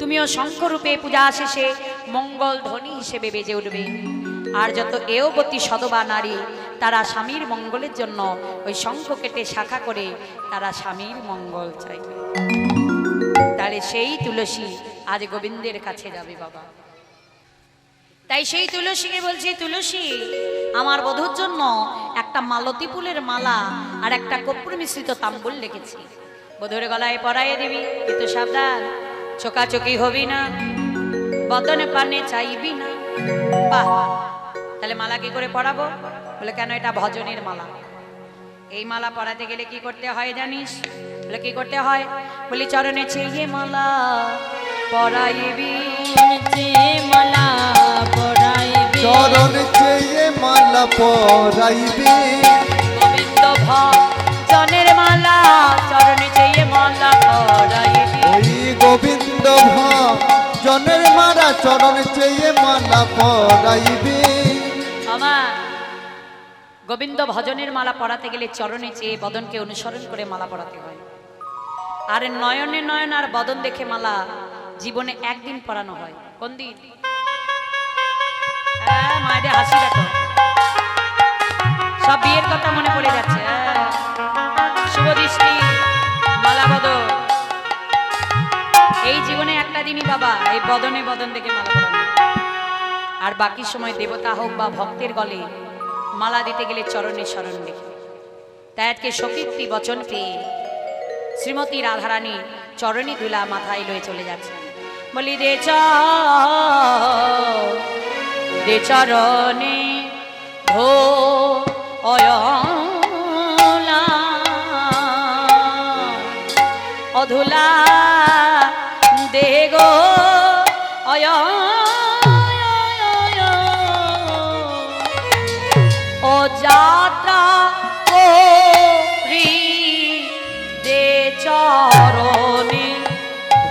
তুমিও শঙ্খরূপে পূজা শেষে মঙ্গল ধ্বনি হিসেবে বেজে উঠবে। আর যত এওবতী সদবা নারী, তারা স্বামীর মঙ্গলের জন্য ওই শঙ্খ কেটে শাখা করে তারা স্বামীর মঙ্গল চাইবে। তাহলে সেই তুলসী আজ গোবিন্দের কাছে যাবে বাবা। তাই সেই তুলসীকে বলছি, তুলসী আমার বধূর জন্য একটা মালতী ফুলের মালা আর একটা কর্পূর মিশ্রিত তাম্বুল লিখেছি, বধূর গলায় পরাইয়ে দিবি, কিন্তু সাবধান, চোকাচোকি হবি না, বদনে পানে চাইবি না। বাহ, তাহলে মালা কি করে পরাবো? বলে কেন, এটা ভজনের মালা। এই মালা পরাতে গেলে কি করতে হয় জানিস? বলে কি করতে হয়? বলি চরণে চেয়ে মালা পরাইবি, মালা পরাইবে, চরণ চেয়ে মালা পরাইবে, গোবিন্দ ভজনের মালা চরণে চেয়ে মালা পরাইবি। ওই গোবিন্দ ভজনের মালা চরণ চেয়ে মালা পরাইবে। আমার গোবিন্দ ভজনের মালা পরাতে গেলে চরণে চেয়ে বদনকে অনুসরণ করে মালা পরাতে হয়। আর নয়নে নয়ন আর বদন দেখে মালা জীবনে একদিন পরানো হয়। কোন দিন? মায়েদের হাসি দেখো, সব বিয়ের কথা মনে পড়ে যাচ্ছে। শুভ দৃষ্টি, মালা বদন, এই জীবনে একটা দিনই বাবা এই বদনে বদন দেখে মালা পরানো। আর বাকি সময় দেবতা হোক বা ভক্তের গলে মালা দিতে গেলে চরণে শরণ রেখে। তাই আজকে সকীর্তি বচন পেয়ে শ্রীমতী রাধারানী চরণী ধুলা মাথায় লয়ে চলে যাচ্ছেন। বলি দে চরণে ধো অয়লা অধুলা দে গো অয় ও যাত্রা করি দে চরণে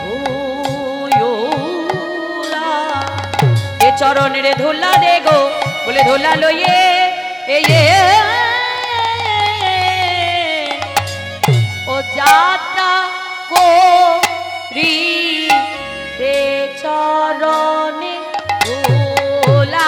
ধুলা, দে চরণে রে ধুলা দে গো, বলে ধুলা লইয়ে ও যাত্রা করি দে চরণে ধুলা,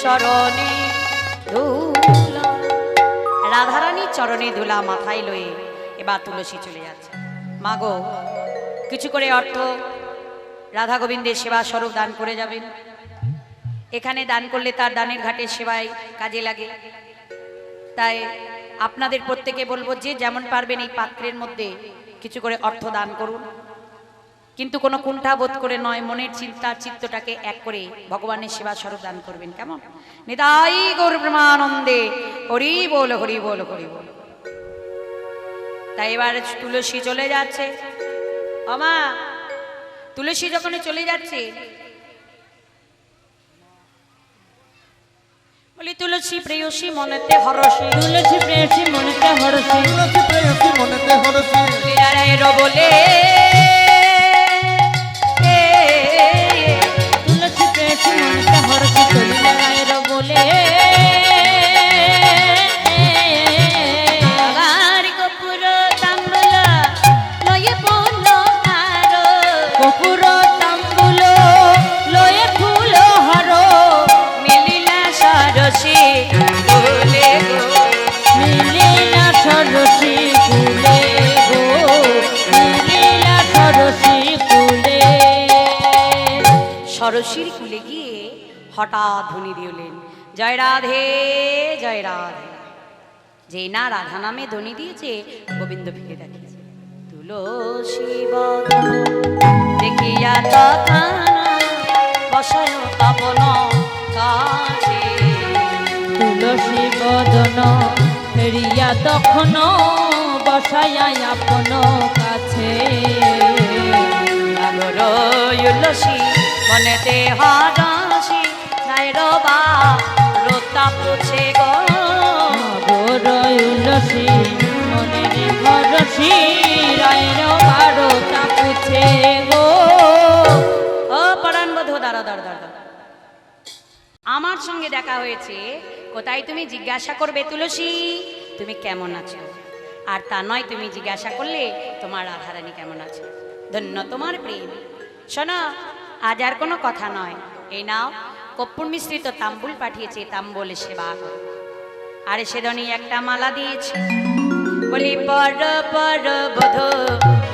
চরণে ধুলা। রাধারানীর চরণে ধুলা মাথায় লয়ে এবার তুলসী চলে যাচ্ছে। মাগো, কিছু করে অর্থ রাধা গোবিন্দের সেবা স্বরূপ দান করে যাবেন। এখানে দান করলে তার দানের ঘাটে সেবায় কাজে লাগে। তাই আপনাদের প্রত্যেকে বলবো যে যেমন পারবেন এই পাত্রের মধ্যে কিছু করে অর্থ দান করুন, কিন্তু কোনো কুণ্ঠা বোধ করে নয়, মনের চিন্তা চিত্তটাকে এক করে ভগবানের সেবা স্বরূপ দান করবেন। কেমন? নিতাই গৌর ব্রহ্মানন্দে হরি বল হরি বল হরি বল। তাই এবার তুলসী চলে যাচ্ছে। আমা তুলসী যখন চলে যাচ্ছে, বলি তুলসী প্রেয়সী মনেতে হরসী, তুলসী প্রেয়সী মনেতে হরসী, তুলসী প্রেয়সী মনেতে হরসী, বিরায়ের বলে তুলসী প্রেয়সী মনেতে হরসী, চলিলা রায়ের বলে আবার কপুর তাম্বুল লয়ে ফুল হার, কপুর তাম্বুল লয়ে ফুল হর, মিলিলা সরসী ফুলে গো, মিলিলা সরসী কুলে গো, মিলিলা সরসী কুলে। সরসীর কুলে গিয়ে হঠাৎ ধ্বনি দিলেন, জয় রাধে জয় রাধে। যে না রাধা নামে ধ্বনি দিয়েছে, গোবিন্দ ফিরে দেখেছে। তুলসী বদন দেখিয়া তথা বসয় আপন কাছে, তুলসী বদন ফেরিয়া তখন বসায়া আপন কাছে, আগর উলসী মনেতে হাসি, নাই রবা রোতা পুছে গো, গোর উলসী মনের ভরসী, রায়ের বারো তাপুছে গো। ও পরাণ বধূ দাঁড়া দাঁড়া দাঁড়া, আমার সঙ্গে দেখা হয়েছে, কোথায় তুমি জিজ্ঞাসা করবে তুলসী তুমি কেমন আছো, আর তা নয় তুমি জিজ্ঞাসা করলে তোমার রাধারানী কেমন আছে। ধন্য তোমার প্রেম। শোনো, আজ আর কোনো কথা নয়, এই নাও কর্পূর মিশ্রিত তাম্বুল পাঠিয়েছে, তাম্বুলে সেবা করো। আর সেদনি একটা মালা দিয়েছে, বলি পর পর বধূ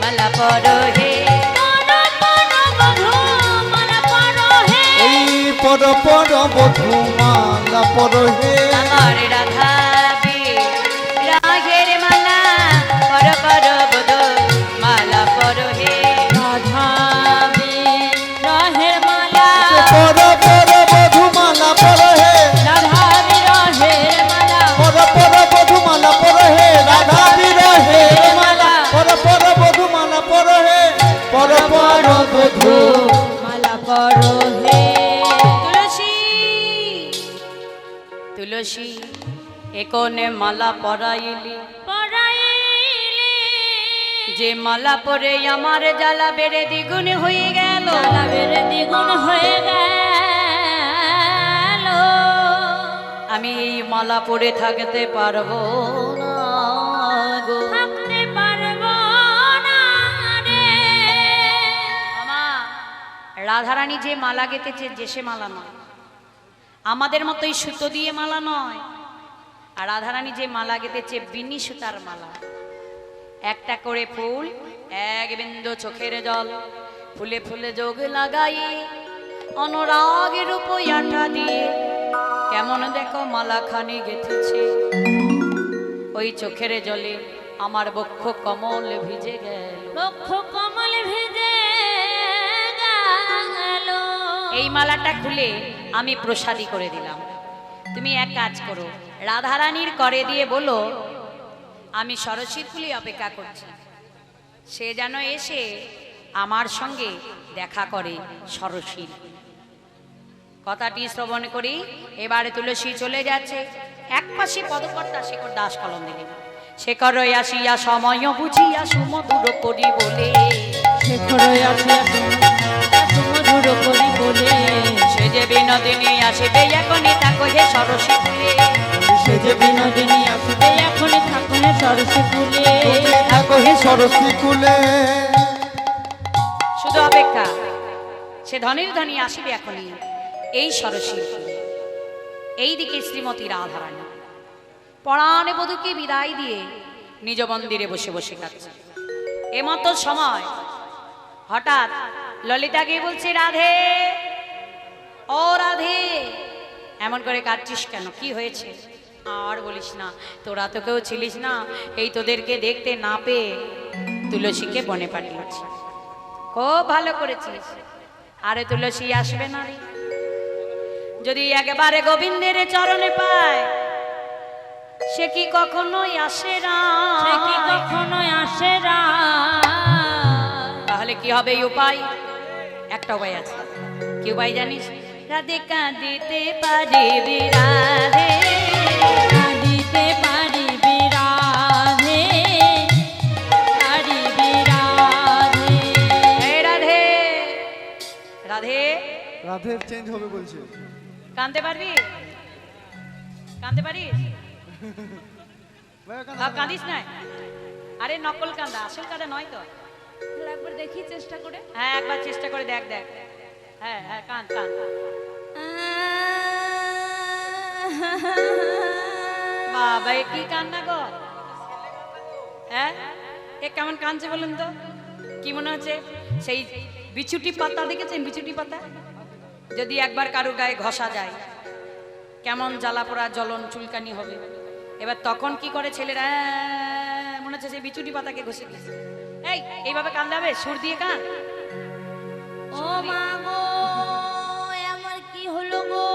মালা পর হে, এই পর পর বধূ মালা পর হে, আমার রাধা রাগের মালা পর পর বধূ মালা পর হে, রাধা বিরহের মালা, পর পর বধূ মালা পর হে, রাধা বিরহের মালা, পর পর বধূ মালা পর হে, রাধা বিরহে মালা, পর পর বধূ মালা পর হে, পর পর বধূ মালা করো হে। তুলসী তুলসী একনে মালা পরাইলি, পরাইলে যে মালা পরে আমার জ্বালা বেড়ে দ্বিগুণ হয়ে গেল, লাভের দ্বিগুণ হয়ে গেল, আমি এই মালা পরে থাকতে পারবো না গো। থাকতে পারবো না রে। আমা রাধারানী যে মালা গেঁথেছে, যে সে মালা নয়, আমাদের মতোই সুতো দিয়ে মালা নয়। আর রাধারানী যে মালা গেঁথেছে বিনি সুতার মালা, একটা করে ফুল, এক বিন্দু চোখের জল, ফুলে ফুলে যোগ লাগাই অনুরাগের উপয়াটা দিয়ে কেমন দেখো মালাখানি গেঁথেছে। ওই চোখের জলে আমার বক্ষ কমল ভিজে গেল, বক্ষ কমল ভিজে গেল। এই মালাটা খুলে আমি প্রসাদী করে দিলাম। তুমি এক কাজ করো, রাধারানীর করে দিয়ে বলো আমি সরস্বতীর কুলে অপেক্ষা করছি, সে যেন এসে আমার সঙ্গে দেখা করে সরস্বতীর। কথাটি শ্রবণ করি। এবারে তুলসী চলে যাচ্ছে, এক পাশে পদকর্তা শেখর দাস কলম দিলেন, শেখর আসিয়া সময় বুঝিয়া সুমধুর করি বলে, শেখর আসিয়া সুমধুর করি বলে, সে যে বিনোদিনী আসিবে এখনই তাকে হে সরস্বতী কুলে, সে যে বিনোদিনী আসবে এখনই থাকো হে সরস্বতী কুলে, থাকো হে সরস্বতী কুলে। শুধু অপেক্ষা, সে ধনের ধনী আসিবে এখনই এই সরস্বতী কুলে। এইদিকে শ্রীমতী রাধারানী পরাণে বধূকে বিদায় দিয়ে নিজ মন্দিরে বসে বসে কাঁদছে। এমতো সময় হঠাৎ ললিতা গিয়ে বলছে, রাধে ও রাধে, এমন করে কাঁদছিস কেন, কি হয়েছে? আর বলিস না, তোরা তো কেউ ছিলিস না, এই তোদেরকে দেখতে না পেয়ে তুলসীকে বনে পাঠিয়েছি। খুব ভালো করেছিস। আরে তুলসী আসবে না রে, যদি একেবারে গোবিন্দের চরণে পায় সে কি কখনোই আসে না, সে কি কখনোই আসে না। তাহলে কি হবে? এই উপায়, একটা উপায় আছে। কি উপায় জানিস? রাধে কাঁদিতে পারিবি রাধে, কাঁদিতে পারিবি রাধে, পারিবি রাধে। এই রাধে, রাধে রাধের চেঞ্জ হবে বলছে। কাঁদতে পারবি? কাঁদতে পারিস? কাঁদিস না? আরে নকল কান্দা, আসল কাঁদা নয় তো। একবার দেখি চেষ্টা করে। হ্যাঁ একবার চেষ্টা করে দেখ, দেখ। হ্যাঁ হ্যাঁ, কাঁদ কাঁদ। বাবা এ কি কান্না গো, হ্যাঁ এ কেমন কাঁদছে বলুন তো? কি মনে হচ্ছে? সেই বিছুটি পাতা দেখেছেন? বিছুটি পাতা যদি একবার কারো গায়ে ঘষা যায় কেমন জ্বালা পোড়া জ্বলন চুলকানি হবে। এবার তখন কি করে ছেলেরা, মনে হচ্ছে সেই বিছুটি পাতাকে ঘষে দিয়েছে। এইভাবে কান্দতে হবে, সুর দিয়ে কান। ও মা গো, আমার কি হলো গো?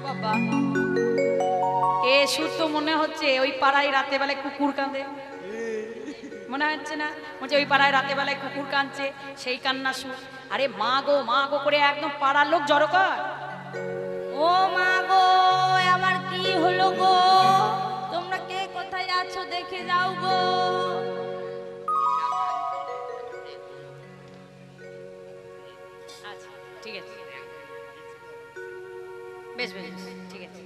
বাবা এ সুর তো মনে হচ্ছে ওই পাড়ায় রাতে বেলায় কুকুর কাঁদে, মনে হচ্ছে না? বলছে ওই পাড়ায় রাতে বেলায় কুকুর কাঁদছে, সেই কান্না সুর। আরে মা গো করে একদম পাড়ার লোক জড়ো কর। ও মা গো, আমার কি হলো গো? তোমরা কে কোথায় আছো দেখে যাও গো। আচ্ছা ঠিক আছে, বেশ বেশ বেশ, ঠিক আছে।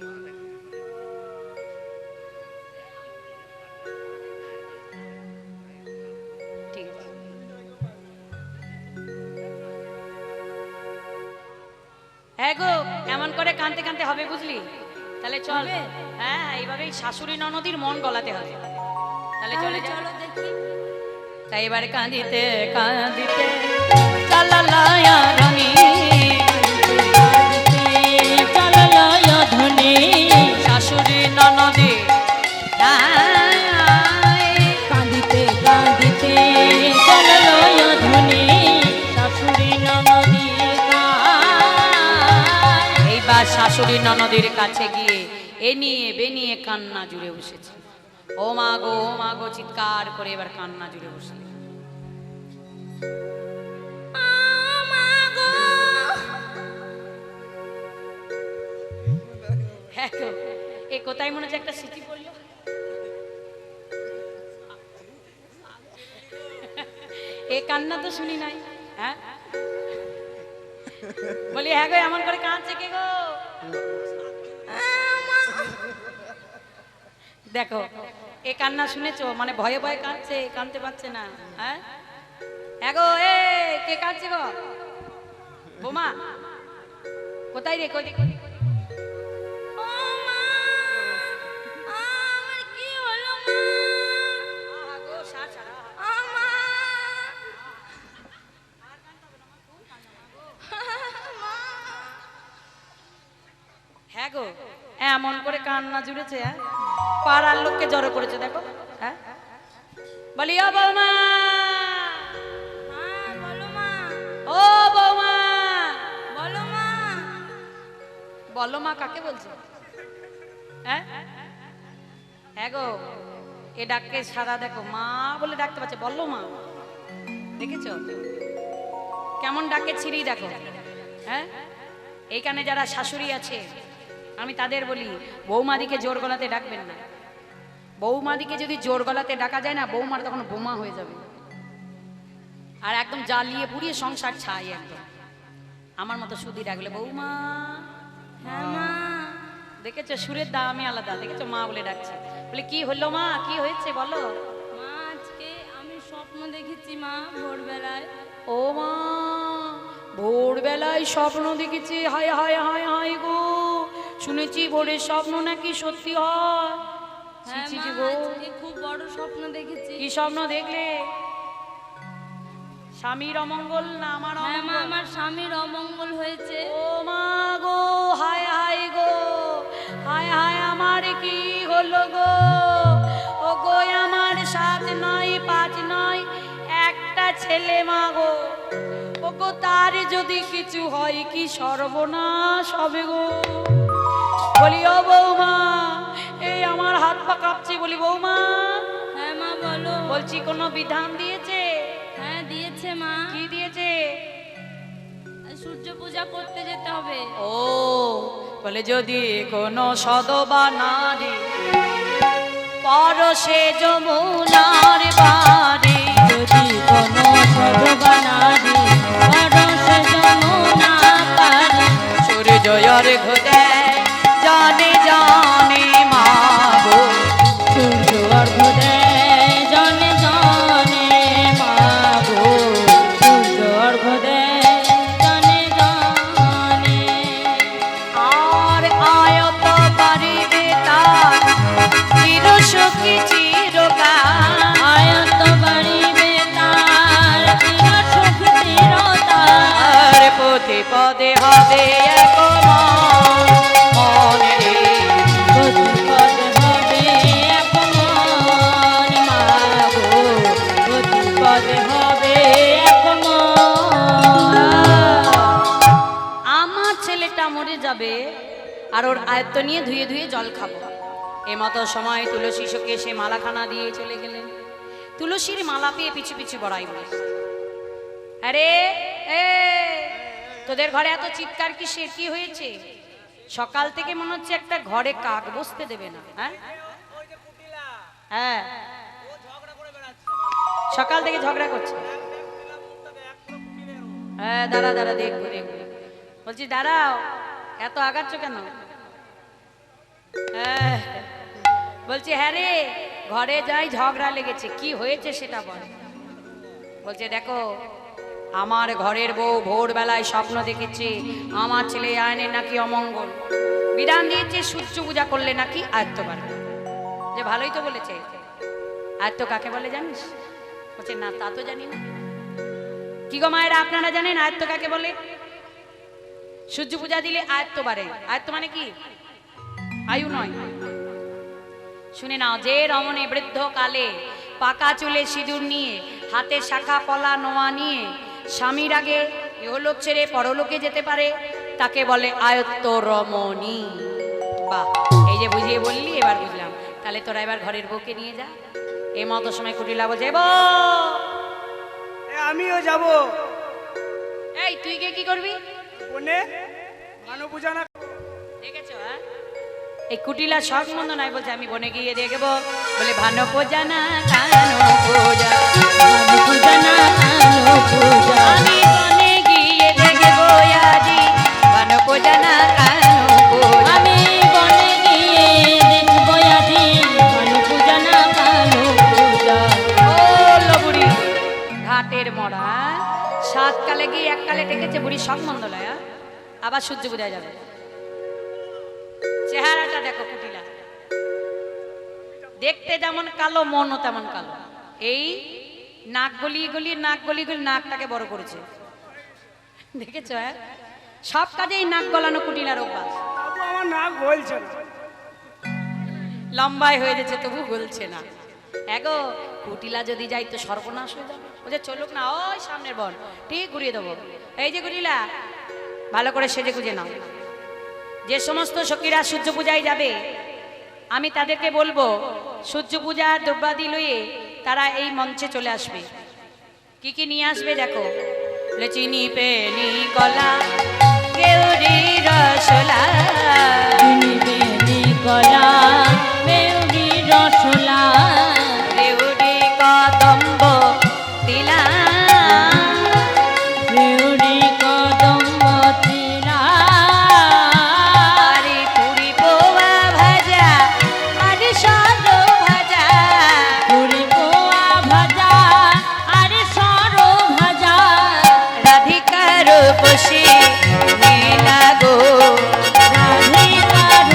ঠিক আছে। হ্যাঁ গো, এমন করে কাঁদতে কাঁদতে হবে, বুঝলি? তাহলে চল। হবে? হ্যাঁ এইভাবেই শাশুড়ি ননদির মন গলাতে হবে। তাহলে চলে যা। চলো দেখি। তাই এবারে কাঁদিতে কাঁদিতে চালালায়া রানী, চালালায়া ধনী, শাশুড়ি ননদি কাঁদিতে কাঁদিতে চালালায়া ধনী, শাশুড়ি ননদি গায়। এইবার শাশুড়ি ননদির কাছে গিয়ে এ নিয়ে বেনিয়ে কান্না জুড়ে বসেছে। ও মা গো চিৎকার করে এবার কান্না জুড়ে বসলে। হ্যাঁ গো, এ কোথায় মনে হচ্ছে একটা স্মৃতি পড়লো। এ কান্না তো শুনি নাই। হ্যাঁ বলি, হ্যাঁ গো এমন করে কাঁদছে কে গো? দেখো এ কান্না শুনেছো, মানে ভয়ে ভয়ে কাঁদছে, কাঁদতে পারছে না। হ্যাঁ গো, এ কে কাঁদছে গো? বোমা কোথায় রে? কোথায়? ও মা, আমার কি হলো মা? ও মা, হ্যাঁ গো, এমন করে কান্না জুড়েছে, হ্যাঁ পাড়ার লোককে জড়ো করেছে। দেখো হ্যাঁ বলি, ও বৌমা, হ্যাঁ বলো মা, ও বৌমা, বলো মা। বলো মা কাকে বলছো? হ্যাঁ হ্যাঁ গো, এ ডাককে সারা দেখো, মা বলে ডাকতে পারছে, বললো মা। দেখেছো কেমন ডাকে ছিঁড়ি? দেখো হ্যাঁ, এইখানে যারা শাশুড়ি আছে আমি তাদের বলি, বৌমাদিকে জোর গলাতে ডাকবেন না। বৌমাদিকে যদি জোর গলাতে ডাকা যায় না, বৌমার তখন বোমা হয়ে যাবে, আর একদম জ্বালিয়ে পুড়িয়ে সংসার ছাই একদম। আমার মতো শুধু ডাকলে বৌমা। হ্যাঁ মা। দেখেছো সুরের দামই আলাদা। দেখেছো মা বলে ডাকছে, বলে কি হলো মা, কি হয়েছে বলো? মা আজকে আমি স্বপ্ন দেখেছি মা ভোরবেলায়। ও মা, ভোরবেলায় স্বপ্ন দেখেছি? হায় হায় হায় হায় গো, শুনেছি ভোরের স্বপ্ন নাকি সত্যি হয়। হ্যাঁ ছি মা, ছি গো, আজকে খুব বড় স্বপ্ন দেখেছি। কি স্বপ্ন দেখলে? স্বামীর অমঙ্গল না আমার হ্যাঁ মা, অমঙ্গল? আমার স্বামীর অমঙ্গল হয়েছে। ও মা গো, হায় হায় গো, হায় হায় আমার কি হলো গো? ও গো আমার 7 নয় 5 নয় একটা ছেলে মা গো। ও গো তার যদি কিছু হয় কি সর্বনাশ হবে গো। বলি ও বৌমা, এই আমার হাত পা কাঁপছে। বলি বৌমা, হ্যাঁ মা বলো। বলছি কোনো বিধান দিয়েছে? হ্যাঁ দিয়েছে মা। কি দিয়েছে? সূর্য পূজা করতে যেতে হবে। ও বলে যদি কোনো সদবা নারী পরশে যমুনার বাড়ি, যদি কোনো সদবা নারী পরশে যমুনা পারি, সূর্যর ঘুরে জানে জানে মা গো। সূর্য অর্ঘ্য দেয় জনে জনে মা গো, সূর্য অর্ঘ্য দেয় জনে জনে। আর আয়ত বাড়িবে তার চির সুখী চিরকাল, আয়ত বাড়িবে তার চির সুখ চিরতার, আর পথে পদে হবে এক মন রে। গতিপথ হবে এক মন মা গো, গতিপথ হবে এক মন। আমার ছেলেটা মরে যাবে আর ওর আয়ত্ত নিয়ে ধুয়ে ধুয়ে জল খাবো। এমতো সময় তুলসী শোকে সে মালাখানা দিয়ে চলে গেলেন। তুলসীর মালা পেয়ে পিছু পিছু বড়াই বলে, আরে এ তোদের ঘরে এত চিৎকার কি সে কি হয়েছে? সকাল থেকে মনে হচ্ছে একটা ঘরে কাক বসতে দেবে না। হ্যাঁ হ্যাঁ, সকাল থেকে ঝগড়া করছে। হ্যাঁ দাঁড়া দাঁড়া, দেখবো দেখবো। বলছি দাঁড়াও, এত আগাচ্ছ কেন? হ্যাঁ বলছি হ্যাঁ রে, ঘরে যাই ঝগড়া লেগেছে, কি হয়েছে সেটা বল। বলছে দেখো, আমার ঘরের বউ ভোরবেলায় স্বপ্ন দেখেছে আমার ছেলে আয়নের নাকি অমঙ্গল, বিধান দিয়েছে সূর্য পূজা করলে নাকি আয়ত্ত বাড়বে। যে ভালোই তো বলেছে। আয়ত্ত কাকে বলে জানিস? বলছে না তা তো জানি না। কি গো মায়েরা, আপনারা জানেন আয়ত্ত কাকে বলে? সূর্য পূজা দিলে আয়ত্ত বাড়ে। আয়ত্ত মানে কি? আয়ু নয়। শুনে নাও, যে রমণী বৃদ্ধ কালে পাকা চুলে সিঁদুর নিয়ে হাতে শাখা পলা নোয়া নিয়ে স্বামীর আগে ইহলোক ছেড়ে পরলোকে যেতে পারে তাকে বলে আয়ত্ত রমণী। বাহ, এই যে বুঝিয়ে বললি এবার বুঝলাম। তাহলে তোরা এবার ঘরের বউকে নিয়ে যা। এই মতো সময় কুটিলা বলছে আমিও যাব। এই তুই কে কি করবি? বনে ভানু পূজা না দেখেছো? হ্যাঁ, এই কুটিলা শখ মন্দ নাই, বলছে আমি বনে গিয়ে দেখবো। বলে ভানো পূজা না কানো পূজা, ভানু পূজা না কানো পূজা, আমি বনে গিয়ে দেখবো আজি ভানো পূজা না কানো পূজা। আমি বনে গিয়ে দেখবো আজি ভানু পূজা না কানো পূজা। ও লবুড়ি ঘাটের মরা, সাতকালে গিয়ে এককালে ডেকেছে বুড়ি শখ মন্দ লয়। আবার সূর্য পূজায় যাবে। চেহারাটা দেখো কুটিলা, দেখতে যেমন কালো মনও তেমন কালো। এই নাক গলিয়ে গলিয়ে নাকটাকে বড় করেছে, দেখেছ? হ্যাঁ, সব কাজেই নাক গলানো কুটিলার অভ্যাস। বাবু আমার নাক বলছে না। লম্বাই হয়ে গেছে তবু গলছে না। এগো কুটিলা যদি যাই তো সর্বনাশ হয়ে যাবে। বলছে চলুক না, ওই সামনের বন ঠিক ঘুরিয়ে দেবো। এই যে কুটিলা, ভালো করে সেজে গুজে নাও। যে সমস্ত সখীরা সূর্য পূজায় যাবে আমি তাদেরকে বলবো সূর্য পূজার দ্রব্যাদি লইয়ে তারা এই মঞ্চে চলে আসবে। কি কি নিয়ে আসবে দেখো? চিনি পেনি কলা কেউরি রসলা, চিনি বেনি কলা বেউরি রসলা, কেউরি কদম্ব তিলা, বেউরি কদম্ব তিলা, আরে পুরি পোয়া ভাজা আর সর ভাজা, পুরি পোয়া ভাজা আর সর ভাজা, রাধিকার বসে নীলা গো, রাধিকার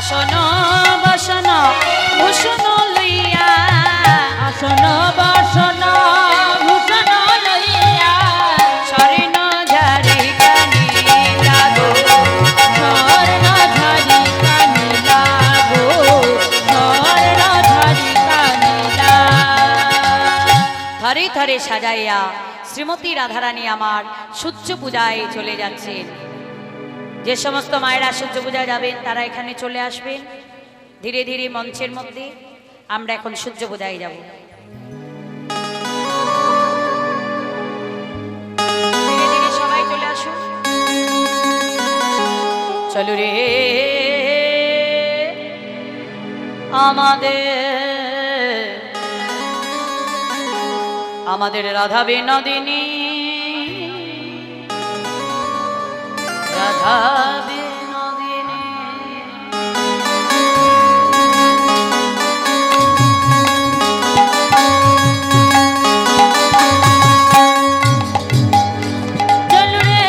আসন বসন ভূষণ লইয়া আসন বসন ভূষণ লইয়া স্বর্ণ ঝাড়ি কানিলা গো স্বর্ণ ধারি কানিলা গো স্বর্ণ ধারি কানিলা। থরে থরে সাজাইয়া শ্রীমতী রাধারানী আমার সূর্য পূজায় চলে যাচ্ছেন। যে সমস্ত মায়েরা সূর্য পূজায় যাবেন তারা এখানে চলে আসবেন। ধীরে ধীরে মঞ্চের মধ্যে আমরা এখন সূর্য পূজায় যাব। ধীরে ধীরে সবাই চলে আসুন। চলো রে আমাদের রাধা বিনোদিনী, রাধা বিনোদিনী। চলো রে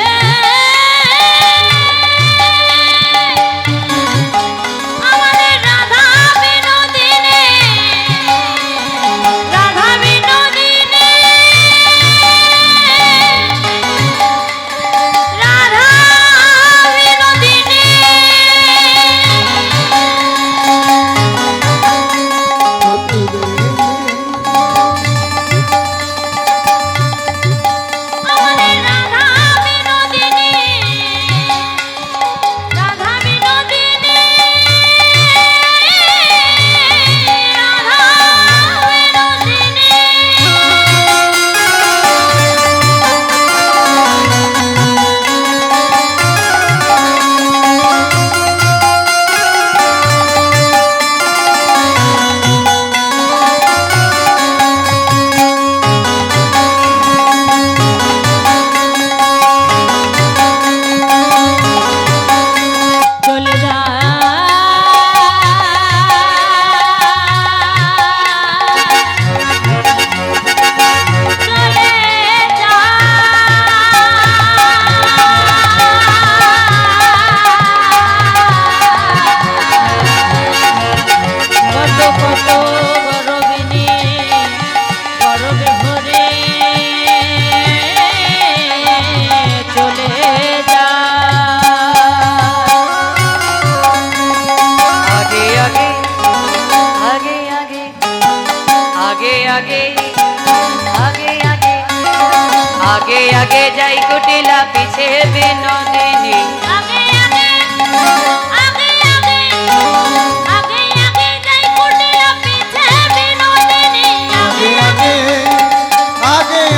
আমাদের রাধা বিনোদিনী, রাধা বিনোদিনী, রাধা বিনোদিনী। আমাদের রাধা বিনোদিনী, রাধা বিনোদিনী, রাধা বিনোদিনী। চলে যা চলে যা কত কত গরবিনী গরবে ভরে চলে যা। आगे आगे आगे आगे आगे आगे आगे आगे आगे आगे जाई कुटिला पीछे बिनोदिनी। आगे आगे आगे आगे आगे आगे जाई कुटिला पीछे बिनोदिनी। आगे आगे आगे आगे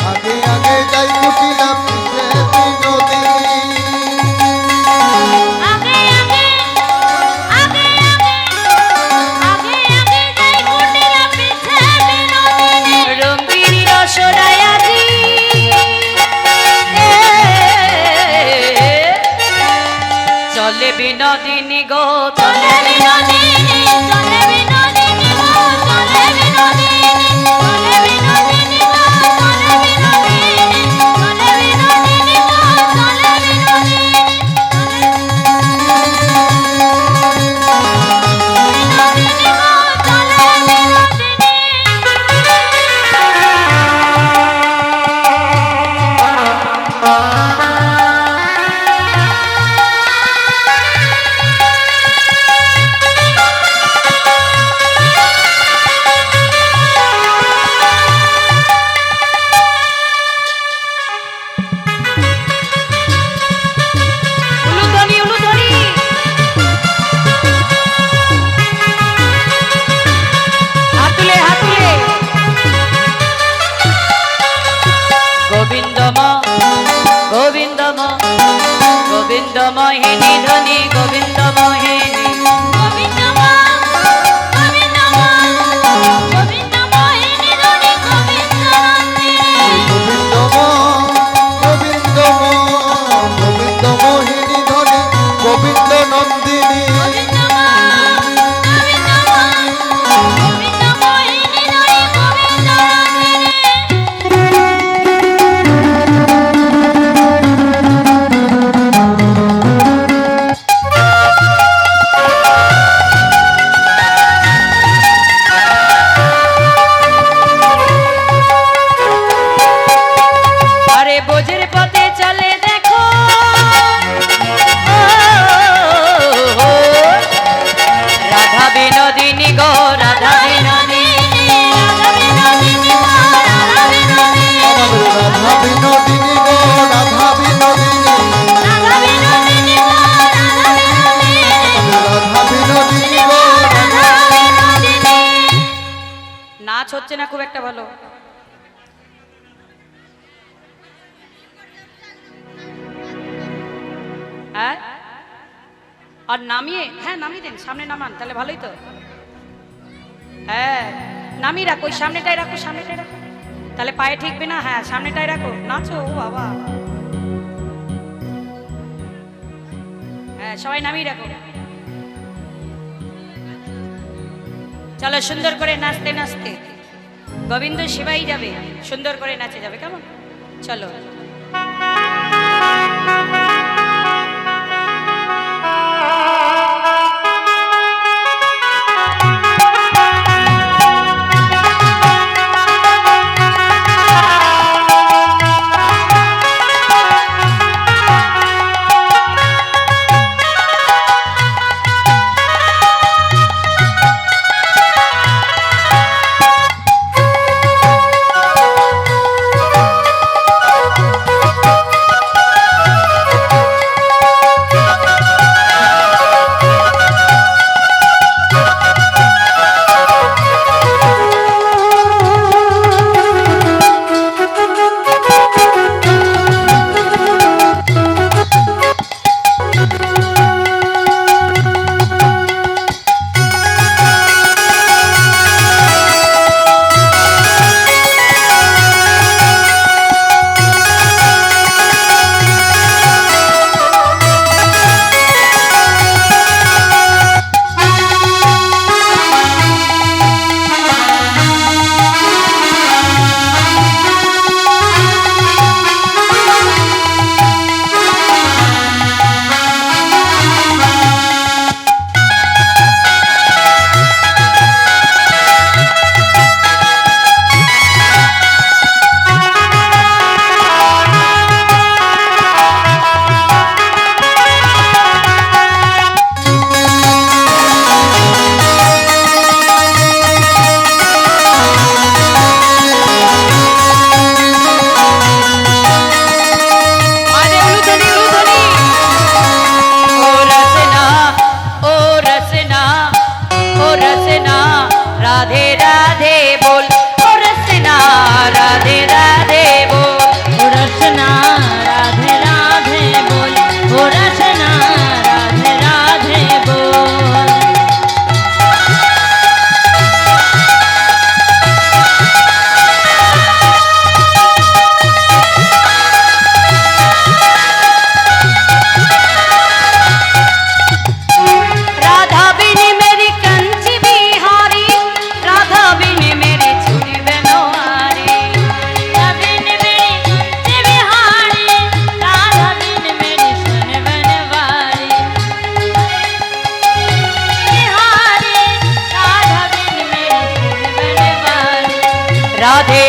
आगे आगे जाई कुटिला पीछे बिनोदिनी। आगे आगे आगे आगे आगे जाई कुटिला पीछे बिनोदिनी। रंगीन रसरायाजी चले बिनोदिनी गो चले बिनोदिनी, चले बिनोदिनी गो, चले बिनोदिनी, चले बिनोदिनी गो, चले बिनोदिनी, चले बिनोदिनी गो, चले बिनोदिनी, बिनोदिनी गो, चले उलुध्वनि उलुध्वनि हाथ तुले गोविंदम गोविंदम गोविंद मोहिनी ध्वनि गोविंद मोहिनी गोविंदमा गोविंदमा गोविंद मोहिनी धनी गोविंद गोविंद मोहिनी धनी गोविंद नंदिनी। गोविंदमा गोविंदमा गोविंद मोहिनी धनी गोविंद नंदिनी। হচ্ছে না খুব একটা ভালো। হ্যাঁ আর নামিয়ে, হ্যাঁ নামিয়ে দেন, সামনে নামান তাহলে ভালোই তো। হ্যাঁ নামিয়ে রাখো, ওই সামনেটাই রাখো, সামনেটাই রাখো, তাহলে পায়ে ঠিকবে না। হ্যাঁ সামনেটাই রাখো, নাচো ও বাবা। হ্যাঁ সবাই নামিয়ে রাখো। চলো সুন্দর করে নাচতে নাচতে গোবিন্দ সেবাই যাবে, সুন্দর করে নাচে যাবে, কেমন? চলো। राधे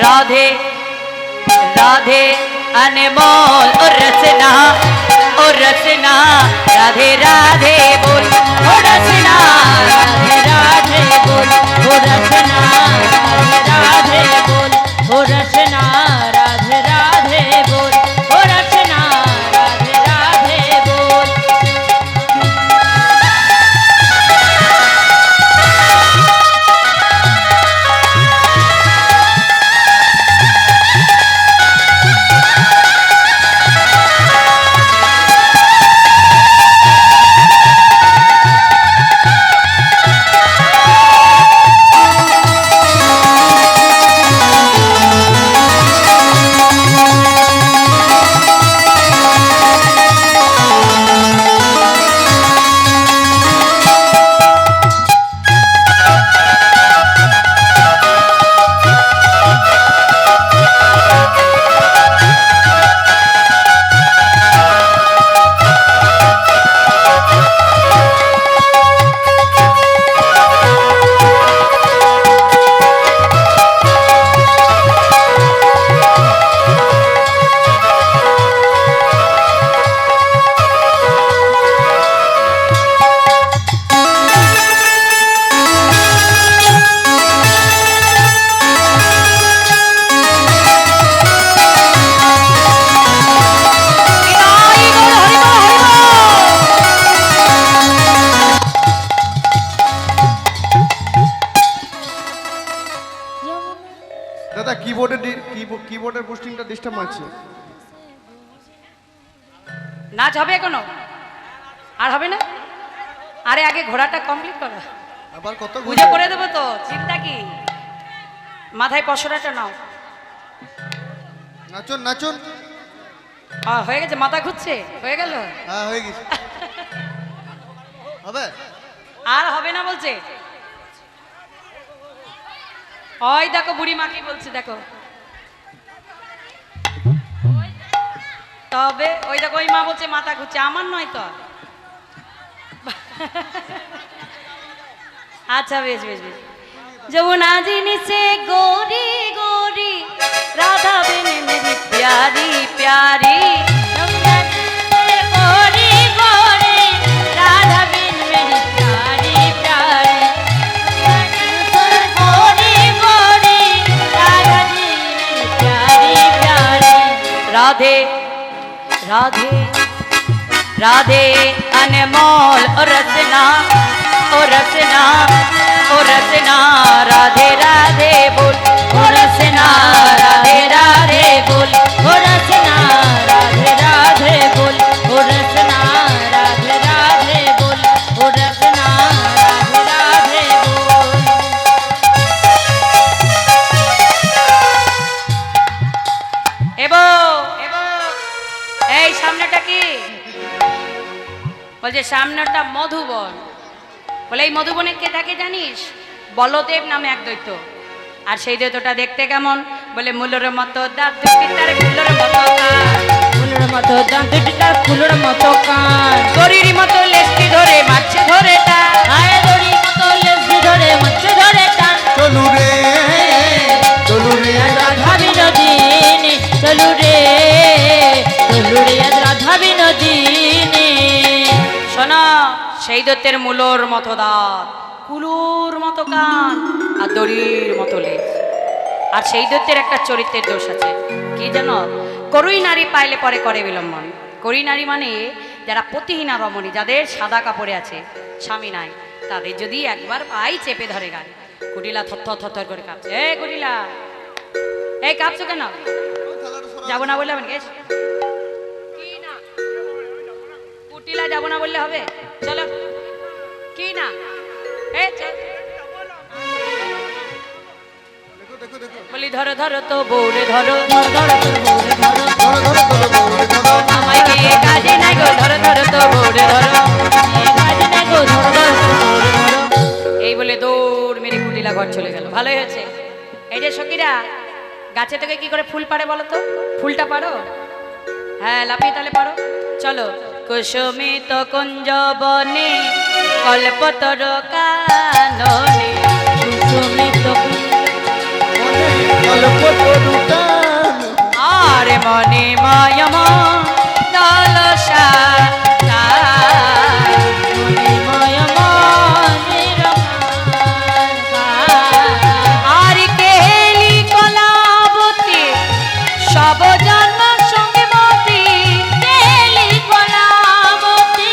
राधे राधे अनमोल और रचना राधे राधे बोल ओ रचना राधे राधे बोल ओ रचना राधे राधे बोल ओ रचना राधे राधे बोल ओ रचना राधे राधे बोल। কিবোর্ডের পোস্টিংটা ডিস্টার্ব মারছে। নাচ হবে কোনো আর হবে না? আরে আগে ঘোড়াটা কমপ্লিট করো, আবার কত পুজো করে দেবো তো, চিন্তা কি? মাথায় পশরাটা নাও। নাচুন নাচুন। হয়ে গেছে, মাথা ঘুরছে, হয়ে গেল। হ্যাঁ হয়ে গেছে। হবে? আর হবে না বলছে। ওই দেখো বুড়ি মা কি বলছে দেখো। তবে ওই দেখো ওই মা বলছে মাথা ঘুরছে, আমার নয় তো। আচ্ছা বেশ বেশ বেশ। যমুনা জিনিসে गोरी गोरी राधा बिन मेरी प्यारी प्यारी। যমুনা জিনিসে गोरी गोरी राधा बिन मेरी प्यारी प्यारी। गोरी गोरी राधा बिन मेरी प्यारी प्यारी। राधे राधे राधे अनमोल ओ रचना ओ रचना ओ रचना राधे राधे बोल ओ रचना राधे राधे बोल ओ रचना राधे राधे बोल ओ रचना राधे राधे बोल ओ रचना राधे राधे बोल। এবো এবো এই সামনেটা কি বলছে? সামনেটা মধুবন। বলে এই মধুবনে কে থাকে জানিস? বলদেব নামে এক দৈত্য। আর সেই দৈত্যটা দেখতে কেমন? বলে মূলের মতো দাঁত দুটি তার ফুলের মতো কান, ফুলের মতো দাঁত দুটিটা ফুলের মতো কান, দড়ির মতো লেজটি ধরে মারছে ধরে টান। আয় দড়ির মতো লেজটি ধরে মাছে ধরে টান। চলু রে চলু রে রাধা বিনোদিনী চলু রে চলু রে আজ রাধা বিনোদিনী। শোনো, সেই দৈত্যের মূলর মতো দাঁত, কুলুর মতো কান আর দড়ির মতো লেজ। আর সেই দৈত্যের একটা চরিত্রের দোষ আছে, কি জানো? করুই নারী পাইলে পরে করে বিলম্বন। করুই নারী মানে যারা পতিহীনা রমণী, যাদের সাদা কাপড়ে আছে, স্বামী নাই, তাদের যদি একবার পাই চেপে ধরে গায়ে। কুটিলা থর থর করে কাঁপছে। এ কুটিলা, এই কাঁপছো কেন? যাবো না বললে হবে নাকি? কি না কুটিলা যাবো না বললে হবে? চলো। কি না? এই চল। দেখো দেখো দেখো। বলি ধরো ধরো তো বৌরে ধরো, ধরো ধরো তোর বউরে ধরো, ধরো ধরো ধরো ধরো ধরো। আমায় গিয়ে কাজে নাই গো, ধরো ধরো তো বৌরে ধরো। এ কাজে নাই গো, ধরো ধরো তোর বউরে ধরো। এই বলে দৌড় মেরে কুটিলা ঘর চলে গেল। ভালোই হয়েছে। এই যে সখীরা, গাছে থেকে কি করে ফুল পাড়ে বলো তো? ফুলটা পারো? হ্যাঁ, লাফিয়ে তাহলে পারো। চলো। কুসুমিত কুঞ্জ বনে কল্পতর কাননে কুসুমিত গল্প তরু টান। আর মনে মায়ম দলসা মণিময় মনের আর কেলি কলাবতী সব জন্ম সঙ্গে মতি। কেলি কলাবতী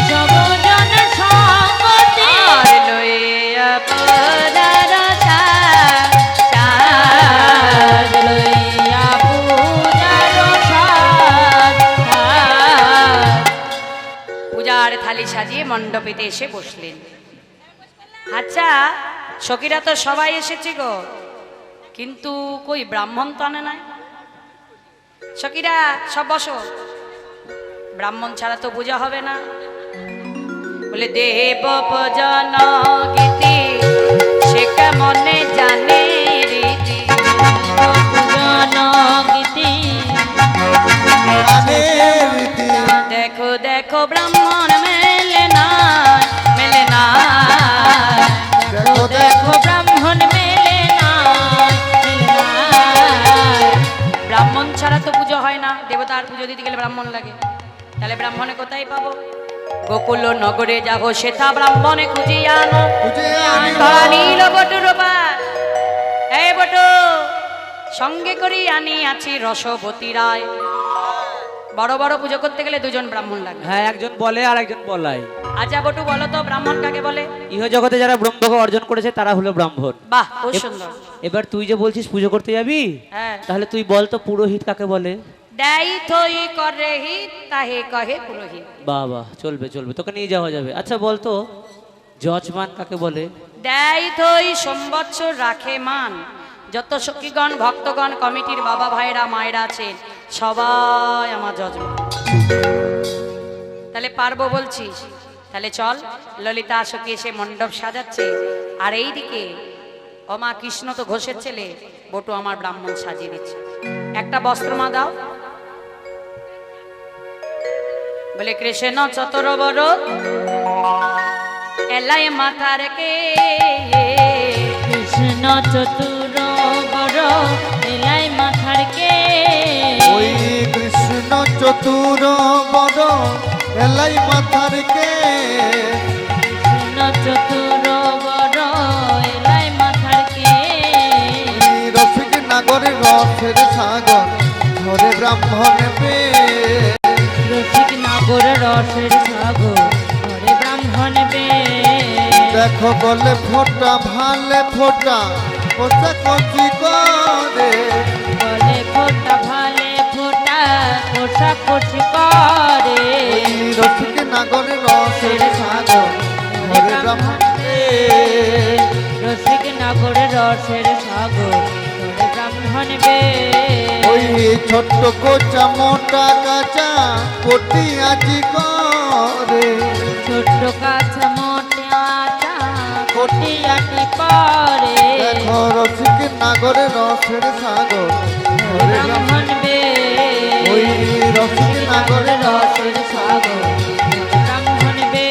সবজন সঙ্গতি। আর লইয়া পদার সাজ লইয়া পূজার সাজ। পূজার থালি সাজিয়ে মণ্ডপেতে এসে বসলেন। আচ্ছা, সখীরা তো সবাই এসেছে গো, কিন্তু কই ব্রাহ্মণ তো আনে নাই। সখীরা সব বসো, ব্রাহ্মণ ছাড়া তো পূজা হবে না। বলে দেব ভজন গীতি সে কেমনে জানে রীতি। পূজন গীতি গানে রীতি। দেখো দেখো ব্রাহ্মণ মেলে না, মেলে না। দেখো দেখো দেখো ব্রাহ্মণ মেলে না মেলে না। ব্রাহ্মণ ছাড়া তো পুজো হয় না। দেবতার পুজো দিতে গেলে ব্রাহ্মণ লাগে, তাহলে ব্রাহ্মণে কোথায় পাবো? গোকুল নগরে যাবো সেথা ব্রাহ্মণে খুঁজিয়া আনো। খুঁজে আনি। ধরা নিল বটুর পার। এই বটু, সঙ্গে করি আনি আছি রসবতী রায়। বড় বড় পুজো করতে গেলে দুজন ব্রাহ্মণ লাগে। হ্যাঁ, একজন বলে আর একজন বলায়। আচ্ছা বটু বলো তো ব্রাহ্মণ কাকে বলে? ইহ জগতে যারা ব্রহ্মকে অর্জন করেছে তারা হলো ব্রাহ্মণ। বাহ, খুব সুন্দর। এবার তুই যে বলছিস পুজো করতে যাবি, হ্যাঁ। তাহলে তুই বল তো পুরোহিত কাকে বলে? দেই থই করে হিত তাহে কহে পুরোহিত। বাহ বাহ, চলবে চলবে, তোকে নিয়ে যাওয়া যাবে। আচ্ছা বল তো যজমান কাকে বলে? দেই থই সম্বৎসর রাখে মান। যত সখীগণ ভক্তগণ কমিটির বাবা ভাইরা মায়েরা আছেন সবাই আমার যজমান। তাহলে পারবো বলছিস? তাহলে চল, ললিতা সখী এসে মণ্ডপ সাজাচ্ছে, আর এইদিকে অমা কৃষ্ণ তো ঘোষের ছেলে, বটু আমার ব্রাহ্মণ সাজিয়ে দিচ্ছে। একটা বস্ত্রমা দাও। বলে কৃষ্ণ চতর বড় এলাই মাথা রেখে, কৃষ্ণ চতুর বড় এলাই মাথার কে। ওই কৃষ্ণ চতুর বড় এলাই মাথার কে। কৃষ্ণ চতুর বড় এলাই মাথার কে। রসিক নাগরে রসের সাগর ধরে ব্রাহ্মণ পে। রসিক নাগর রসের সাগর ধরে ব্রাহ্মণ বে। দেখো বলে ফোটা ভালে ফোটা কোথা কচি করে। বলে ফোটা ভালে ফোটা কোষা কোষি করে। ওই রসিক নাগরে রসের সাগর ধরে ব্রাহ্মণ পে। রসিক নাগর রসের সাগর ধরে ব্রাহ্মণ বে। ওই ছোট্ট কোচা মোটা কাঁচা কোটি আজি করে। ছোট্ট কাছা মোটে আটা কোটি আটি পরে। দেখো রসিক নাগরে রসের সাগর ধরে ব্রাহ্মণ বে। ওই রসিক নাগরে রসের সাগর ধরে ব্রাহ্মণ বে।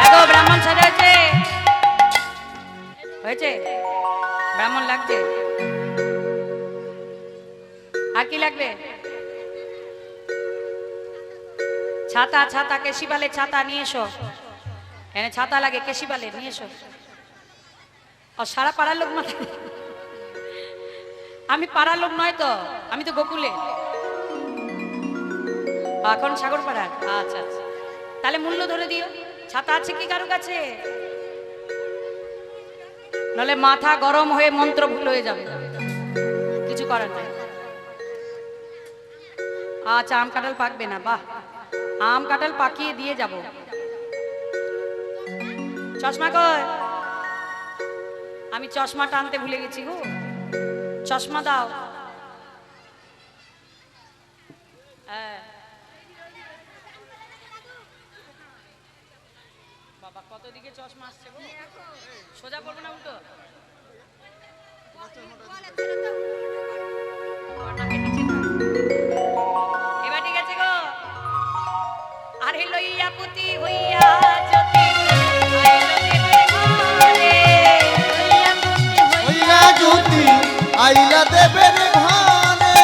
এগো ব্রাহ্মণ সাজা হয়েছে? হয়েছে? ব্রাহ্মণ লাগছে? আর কি লাগবে? ছাতা, ছাতা, কেশিবালে ছাতা নিয়ে এসো। এনে ছাতা লাগে, কেশিবালে নিয়ে এসো। ও সারা পাড়ার লোক মাথায়। আমি পাড়ার লোক নয় তো, আমি তো গোকুলে। এখন সাগরপাড়ার। আচ্ছা আচ্ছা, তাহলে মূল্য ধরে দিও। ছাতা আছে কি কারো কাছে? নাহলে মাথা গরম হয়ে মন্ত্র ভুল হয়ে যাবে, কিছু করার নাই। আচ্ছা, আম কাঁঠাল পাকবে না? বাহ, আম কাঁঠাল পাকিয়ে দিয়ে যাব। চশমা কই? আমি চশমাটা আনতে ভুলে গেছি গো। চশমা দাও। হ্যাঁ বাবা, কত দিকে চশমা আসছে গো? সোজা করবো না উল্টো? এবার ঠিক আছে গো। আরে লইয়া পুতি হইয়া জ্যোতি আইলো দেবের ঘরে। হইয়া জ্যোতি আইলা দেবের ঘরে।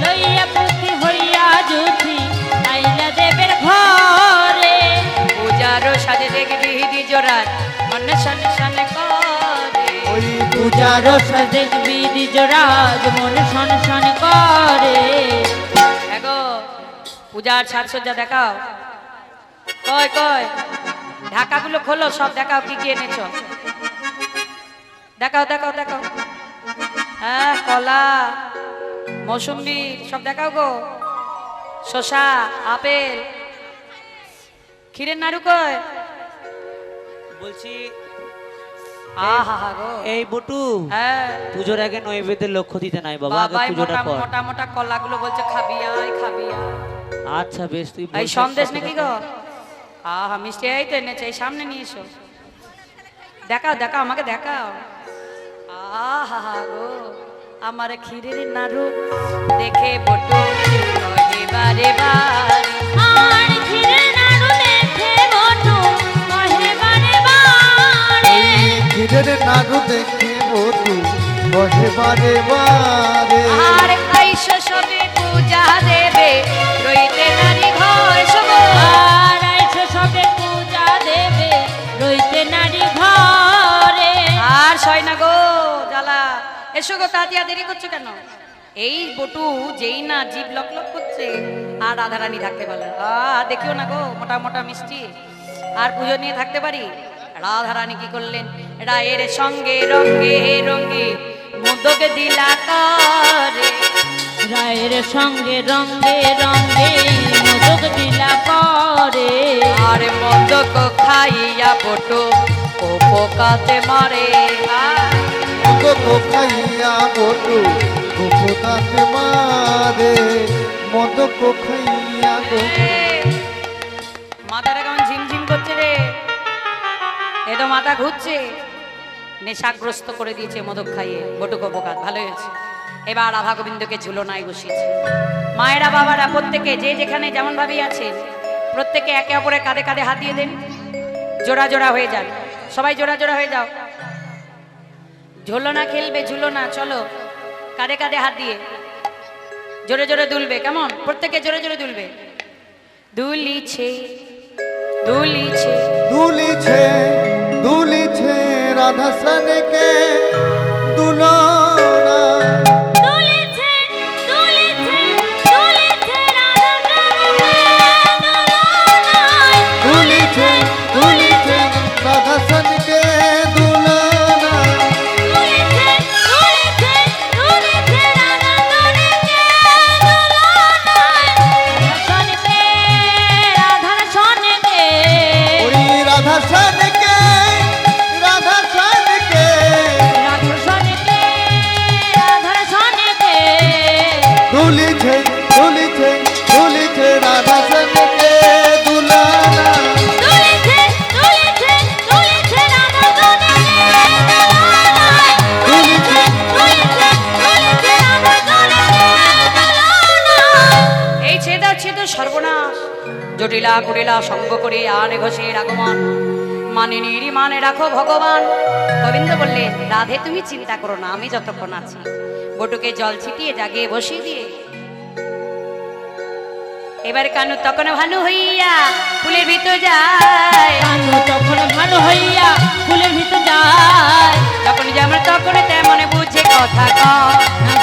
লইয়া পুঁথি হইয়া জ্যোতি আইলা দেবের ঘরে। পূজারও সাজে দেখবি হিদি জোড়ার মন শন শন করে। ওই পূজার সাজে বিধি জোড়াজ মন শন শন করে। এগো পূজার সাজসজ্জা দেখাও। কয় কয় ঢাকাগুলো খোলো, সব দেখাও কি কি এনেছো। দেখাও দেখাও দেখাও। হ্যাঁ, কলা, মৌসুম্বি সব দেখাও গো। শসা, আপেল, ক্ষীরের নাড়ু কয়? বলছি আহা হা গো এই বটু হ্যাঁ পুজোর আগে নৈবেদ্যের লক্ষ্য দিতে নাই বাবা, আগে বাবাই পুজোটা মোটা কর। মোটা মোটা কলাগুলো বলছে খাবি আয় খাবি আয়। আচ্ছা বেশ, তুই এই বলছিস সন্দেশ কত নাকি টাকা? গো আহা মিষ্টি এই তো এনেছে এই সামনে নিয়ে এসো দেখাও দেখাও আমাকে দেখাও আহা হা গো আমার ক্ষীরের নাড়ু দেখে বটু কহে বারে বারে আর ক্ষীরের নাড়ু দেখে বটু কহে বারে বারে। ক্ষীরের নাড়ু দেখে বটু বহে বারে বারে। আর আইসো সবে পূজা দেবে রইতে নারী ঘর শোভো আর আইসো সবে পূজা দেবে রইতে নারী ঘরে। আর সয় না গো জ্বালা এসো গো তাতিয়া দেরি করছো কেন এই বটু যেই না জীব লক লক করছে আর রাধারানী থাকতে পারলো দেখিও না গো মোটা মোটা মিষ্টি আর পুজো নিয়ে থাকতে পারি রাধারানী কি করলেন রায়ের সঙ্গে রঙ্গে রঙ্গে মোদক দিলা করে রায়ের সঙ্গে রঙ্গে রঙ্গে মোদক দিলা করে। আর মোদক খাইয়া বটু ও পোকাতে মারে মদক খাইয়া বটু গোপদাতে মারে। মদক খাইয়া বটু মাথাটা কেমন ঝিমঝিম করছে রে এ তো মাথা ঘুরছে নেশাগ্রস্ত করে দিয়েছে মদক খাইয়ে বটুক উপকার ভালো হয়েছে এবার রাধা গোবিন্দকে ঝুলনায় বসিয়েছে মায়েরা বাবারা প্রত্যেকে যে যেখানে যেমন ভাবেই আছে প্রত্যেকে একে অপরের কাঁধে কাঁধে হাত দিয়ে দেন জোড়া জোড়া হয়ে যান সবাই জোড়া জোড়া হয়ে যাও ঝুলনা খেলবে ঝুলনা চলো কাঁধে কাঁধে হাত দিয়ে জোরে জোরে দুলবে কেমন প্রত্যেকে জোরে জোরে দুলবে দুলিছে দুলিছে দুলিছে দুলিছে রাধা সনকে দুলনা। দুলিছে দুলিছে দুলিছে রাধা প্রেমে দোলনায়। দুলিছে দুলিছে রাধা সনকে দুলনা। দুলিছে দুলিছে দুলিছে রাধা প্রেমে দোলনায়। রাধার সনকে ওই রাধা সনকে রাধা সনকে রাধার সনকে রাধার সনকে দুলিছে দুলিছে দুলিছে রাধা সনকে দুলনা। দুলিছে দুলিছে দুলিছে রাধা প্রেমে দোলনায়। দুলিছে দুলিছে দুলিছে রাধা প্রেমে দোলনায়। এই ছেদা ছেদ সর্বনাশ জটিলা কুটিলা সঙ্গ করে আনে ঘোষের আগমন মানে নিরি মানে রাখো ভগবান গোবিন্দ বললেন রাধে তুমি চিন্তা করো না আমি যতক্ষণ আছি বটুকে জল ছিটিয়ে জাগিয়ে বসিয়ে দিয়ে এবার কানু তখন ভানু হইয়া ফুলের ভিতর যায় কানু তখন ভালো হইয়া ফুলের ভিতর যায়। যখন যেমন তখন তেমন বুঝে কথা কয়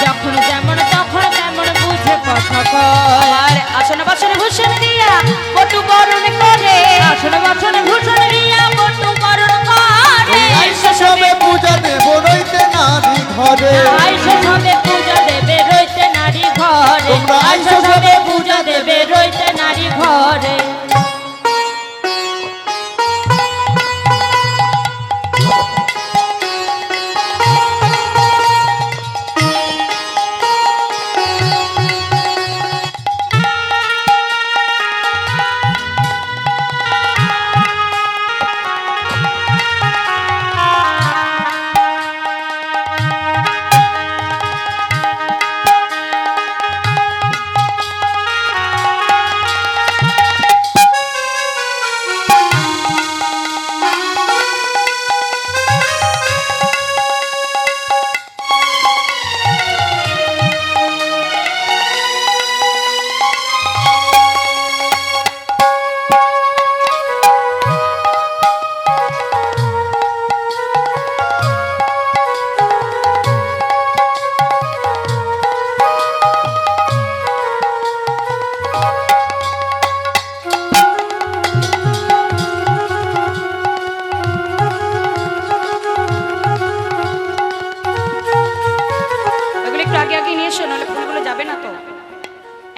যখন যেমন তখন তেমন বুঝে কথা কয়। আর আসন বাসন ভূষণ দিয়া বটু বরণ করে আসন বাসন ভূষণ দিয়া বটু বরণ করে। আইসা সবে পূজা দেব রইতে নারী ঘরে। আইসো সবে পূজা দেবে রইতে নারী ঘরে। তোমরা আইসো সবে পূজা দেবে রইতে নারী ঘরে।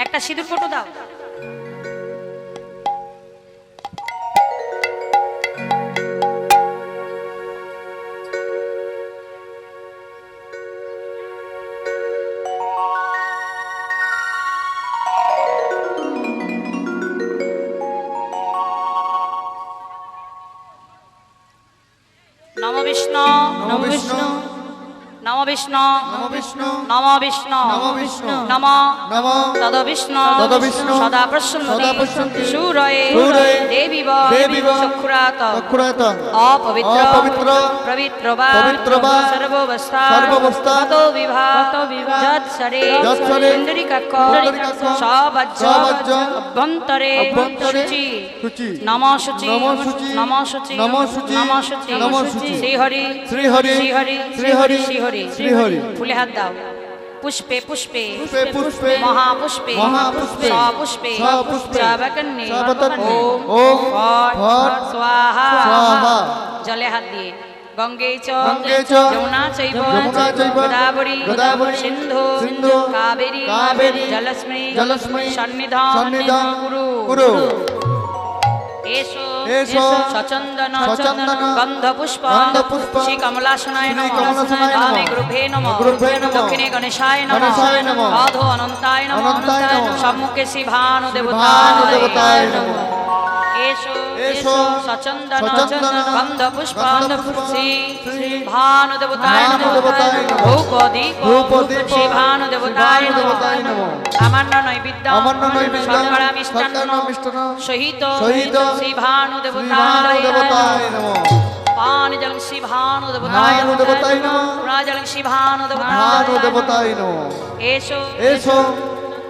একটা সিঁদুর ফটো দাও। নমো বিষ্ণু নম বিষ্ণু নমো বিষ্ণু নম বিষ্ণু নমো বিষ্ণু নম নমো তদ বিষ্ণু তদবিষ্ণু সদা প্রসন্নতি সদা প্রসন্নতি সুরয়ে সুরয়ে দেবীব দেবীব চক্ষুরাত চক্ষুরায়তং অপবিত্র অপবিত্র পবিত্রবা পবিত্রবা সর্ববস্থা সর্ববস্থা ততো বিভাগ যৎসরে যৎসরে ইন্দ্রিকাক্ষ পুণ্ডরীকাক্ষ সবাজ্য সবাজ্য অভ্যন্তরে অভ্যন্তরে শুচি শুচি নম শুচি নম শুচি নম শুচি নম শুচি নম শুচি নম শুচি শ্রীহরি শ্রীহরি শ্রীহরি শ্রীহরি শ্রীহরি শ্রীহরি ফুলে হাত দাও পুষ্পে পুষ্পে পুষ্পে পুষ্পে মহাপুষ্পে মহাপুষ্পে সপুষ্পে সপুষ্পে চাবকন্যে চাবকন্যে ওম ওম ফট ফট স্বাহা স্বাহা জলে হাত দিয়ে গঙ্গে চ গঙ্গে চ যমুনা চৈব যমুনা চৈব গোদাবরী গোদাবরী সিন্ধু সিন্ধু কাবেরী কাবেরী জলস্মি জলস্মি সন্নিধান সন্নিধান কুরু কুরু এসো এসো সচন্দন সচন্দন গন্ধপুষ্প গন্ধপুষ্প শ্রী কমলাসনায় শ্রী নমঃ কমলাসনায় নমঃ বামে গুরুভে নমঃ গুরুভ্যে নমঃ দক্ষিণে গণেশায় নমঃ গণেশায় নমঃ অধো অনন্তায় নমঃ অনন্তায় নমঃ সম্মুখে শ্রী ভানু ভানু দেবতায় নমঃ এসো এসো সচন্দন সচন্দন গন্ধপুষ্প গন্ধপুষ্প শ্রী শ্রী ভানু দেবতায় ভানু দেবতায় নমঃ ধূপদীপ ধূপদীপ শ্রী ভানু দেবতায় ভানু দেবতায় নমঃ নমঃ আমান্য নৈবেদ্য আমান্য নৈবেদ্য শর্করা মিষ্টান্ন শর্করা মিষ্টান্ন সহিত সহিত শ্রী ভানু শ্রী ভানু দেবতায় দেবতায় নমঃ পানি জলং শ্রী ভানু দেবতায় ভানু দেবতায় নমঃ পুরা জলং শ্রী ভানু ভানু দেবতায় নমঃ এসো এসো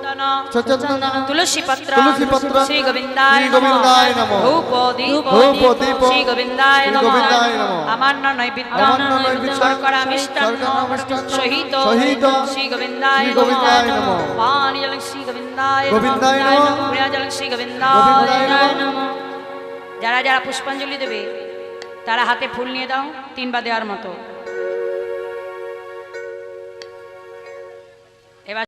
চন্দন সচন্দন তুলসী পত্র তুলসী পত্র শ্রী গোবিন্দায় শ্রী গোবিন্দায় নমঃ ধূপ দীপ ধূপ দীপ শ্রী গোবিন্দায় শ্রী নমঃ গোবিন্দায় নমঃ আমান্য নৈবেদ্য আমান্য নৈবেদ্য শর্করা মিষ্টান্ন শর্করা মিষ্টান্ন সহিত সহিত শ্রী গোবিন্দায় শ্রী গোবিন্দায় নমঃ পানি জলং শ্রী গোবিন্দায় গোবিন্দায় নমঃ পুরা জলং শ্রী গোবিন্দায় গোবিন্দায় নমঃ যারা যারা পুষ্পাঞ্জলি দেবে তারা হাতে ফুল নিয়ে দাও তিনবার দেওয়ার মতো এবার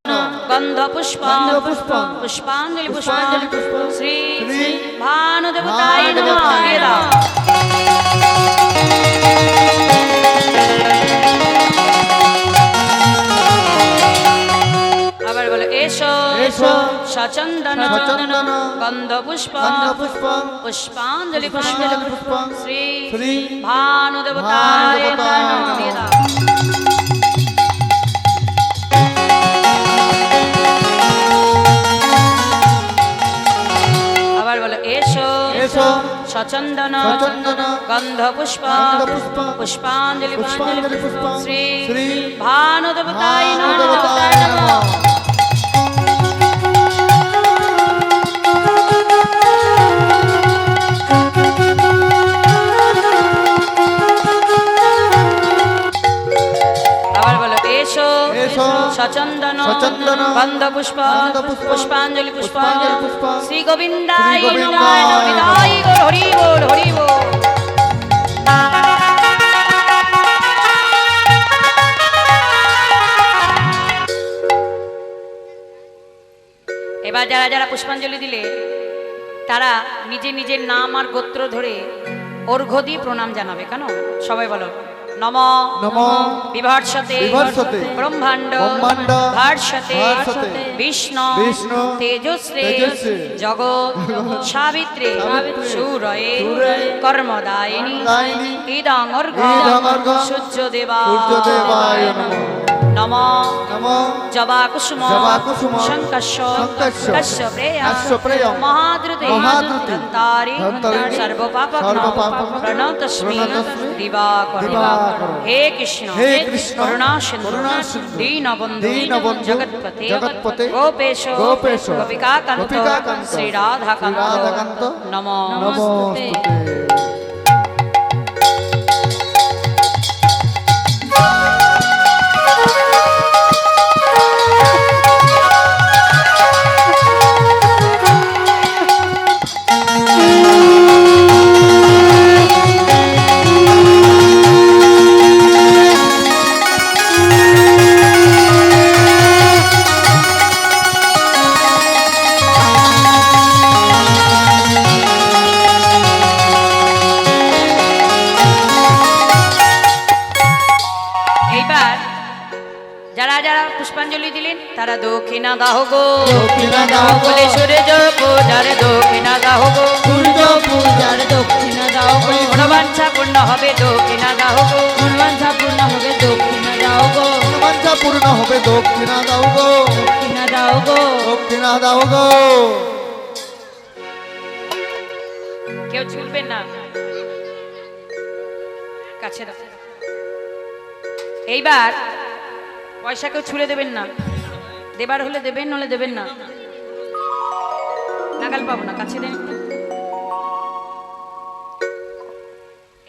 গন্ধ পুষ্প গন্ধপুষ্প পুষ্পাঞ্জলি পুষ্পাঞ্জলি পুষ্পাঞ্জলি পুষ্প শ্রী শ্রী ভানু দেবতায় ভানু নমঃ দেবতায় দিয়ে দাও আবার বলো এসো এসো সচন্দন সচন্দন গন্ধ পুষ্প গন্ধপুষ্প পুষ্পাঞ্জলি পুষ্পাঞ্জলি পুষ্প পুষ্প শ্রী শ্রী ভানু দেবতায় ভানু দেবতায় নমঃ নমঃ। দিয়ে দাও আবার বলো এসো এসো সচন্দন সচন্দন গন্ধ পুষ্প গন্ধপুষ্প পুষ্পাঞ্জলি পুষ্পাঞ্জলি পুষ্প শ্রী শ্রী ভানু দেবতায় ভানু নমঃ দেবতায় নমঃ। আবার বলো এসো এসো সচন্দন সচন্দন গন্ধ পুষ্প গন্ধপুষ্প পুষ্পাঞ্জলি পুষ্প পুষ্পাঞ্জলি পুষ্প শ্রী গোবিন্দায় শ্রী নমঃ গোবিন্দায় নমঃ। বিদায় গো হরি বল হরি বল এবার যারা যারা পুষ্পাঞ্জলি দিলে তারা নিজে নিজের নাম আর গোত্র ধরে অর্ঘ্য দিয়ে প্রণাম জানাবে কেন সবাই বলো নম নমঃ বিভর্ষতে বিভর্ষতে ব্রহ্মাণ্ড ব্রহ্মাণ্ড ভার্ষতে ভার্ষতে বিষ্ণু বিষ্ণু তেজস্রে তেজস্রে জগৎ সাবিত্রে সাবিত্রে সুরয়ে সুরয়ে কর্মদায়িনী দায়িনী ইদং অর্ঘ্য ইদং অর্ঘ্য সূর্যদেবায় সূর্যদেবায় নমঃ নমঃ নমঃ জবা কুসুম জবা কুসুম শঙ্কস্য শঙ্কস্য কশ্যপ্রেয় কশ্যপ্রেয় মহাদ্রুতে মহাদ্রুতে ধন্তারি ধন্তারি সর্বপাপগ্ন সর্বপাপগ্ন প্রণতস্মি প্রণতস্মি দিবাকর দিবাকর। হে কৃষ্ণ হে কৃষ্ণ করুণা সিন্ধু করুণা সিন্ধু দীনবন্ধু দীনবন্ধু জগৎপতে জগৎপতে গোপেশ গোপেশ গোপিকাকান্ত গোপিকাকান্ত শ্রীরাধাকান্ত শ্রীরাধাকান্ত নমো নমস্তুতে এইবার যারা যারা পুষ্পাঞ্জলি দিলেন তারা দক্ষিণা দাহ গো দক্ষিণা দাও গো। বলে সূর্য পূজার দক্ষিণা দাহ গো সূর্য পূজার দক্ষিণা দাও গো মনোবাঞ্ছা পূর্ণ হবে দক্ষিণা দাহ গো মনোবাঞ্ছা পূর্ণ না হবে দক্ষিণা দাও গো, দক্ষিণা দাও গো, দক্ষিণা দাও গো। কেউ ছুলবেন না, কাছে রাখুন। এইবার পয়সা কেউ ছুলে দেবেন না, দেবার হলে দেবেন, নলে দেবেন না, নাগাল পাবো না, কাছে দেন।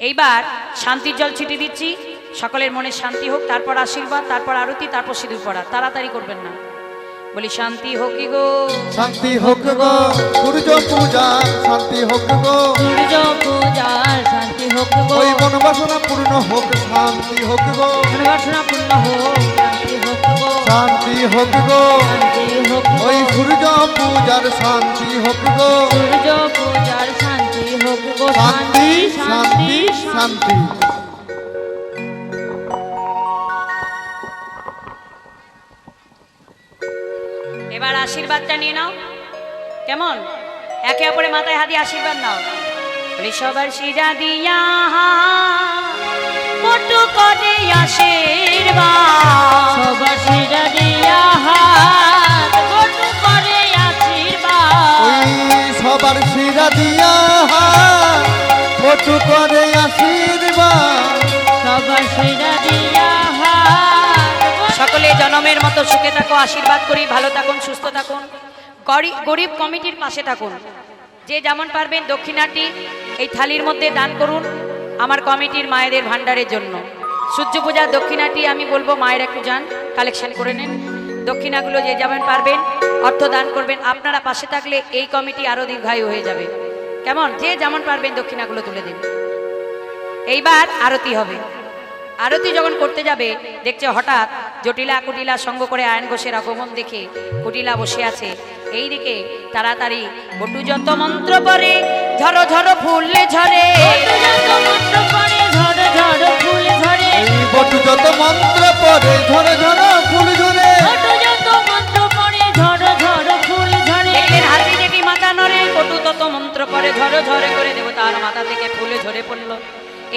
এইবার শান্তির জল ছিটিয়ে দিচ্ছি, সকলের মনে শান্তি হোক, তারপর আশীর্বাদ, তারপর আরতি, তারপর সিঁদুর পড়া। তাড়াতাড়ি করবেন না, বলি শান্তি হোক কি গো, শান্তি হোক গো, সূর্য পূজা শান্তি হোক গো, সূর্য পূজার শান্তি হোক গো, ওই মনোবাসনা পূর্ণ হোক শান্তি হোক গো, মনোবাসনা পূর্ণ হোক শান্তি হোক গো, শান্তি হোক গো, শান্তি হোক গো, ওই সূর্য পূজার শান্তি হোক গো, সূর্য পূজার শান্তি হোক গো, শান্তি শান্তি শান্তি। এবার আশীর্বাদটা নিয়ে নাও, কেমন? একে অপরে মাথায় হাত দিয়ে আশীর্বাদ নাও। বলি সবার শিরা দিয়া পটু করে আশীর্বাদ, সবার শিরা দিয়া হাত বটু করে আশীর্বাদ, ওই সবার শিরা দিয়া ফটু করে আশীর্বাদ, সবার শিরা দিয়া হাত সকলে জনমের মতো সুখে থাকো, আশীর্বাদ করি, ভালো থাকুন, সুস্থ থাকুন, গরিব কমিটির পাশে থাকুন। যে যেমন পারবেন দক্ষিণাটি এই থালির মধ্যে দান করুন আমার কমিটির মায়েদের ভান্ডারের জন্য। সূর্য পূজার দক্ষিণাটি আমি বলবো মায়ের একটু যান কালেকশন করে নেন, দক্ষিণাগুলো যে যেমন পারবেন অর্থ দান করবেন। আপনারা পাশে থাকলে এই কমিটি আরো দীর্ঘায়ু হয়ে যাবে, কেমন? যে যেমন পারবেন দক্ষিণাগুলো তুলে দিন। এইবার আরতি হবে। আরতি যখন করতে যাবে দেখছে হঠাৎ জটিলা কুটিলা সঙ্গ করে আয়ন ঘোষের আগমন দেখে কুটিলা বসে আছে। এই দিকে তাড়াতাড়ি বটু যত মন্ত্র পরে ঝরো ঝরো ফুল ঝরে, যত মন্ত্র পড়ে ঝড় ঝড় ফুল ঝরে, এই বটু যত মন্ত্র পড়ে ঝরে ঝরে ফুল ঝরে, বটু যত মন্ত্র পড়ে ঝড় ঝড় ফুল ঝরে, দেখলেন হাতি দেখি মাথা নড়ে, বটু তত মন্ত্র পরে ঝরো ঝরে করে দেব তার মাথা থেকে ফুলে ঝরে পড়লো।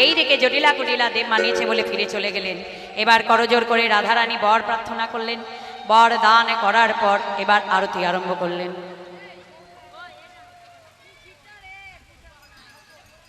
এই দিকে জটিলা কুটিলা দেব মানিয়েছে বলে ফিরে চলে গেলেন। এবার করজোর করে রাধারানী বর প্রার্থনা করলেন, বর দান করার পর এবার আরতি আরম্ভ করলেন।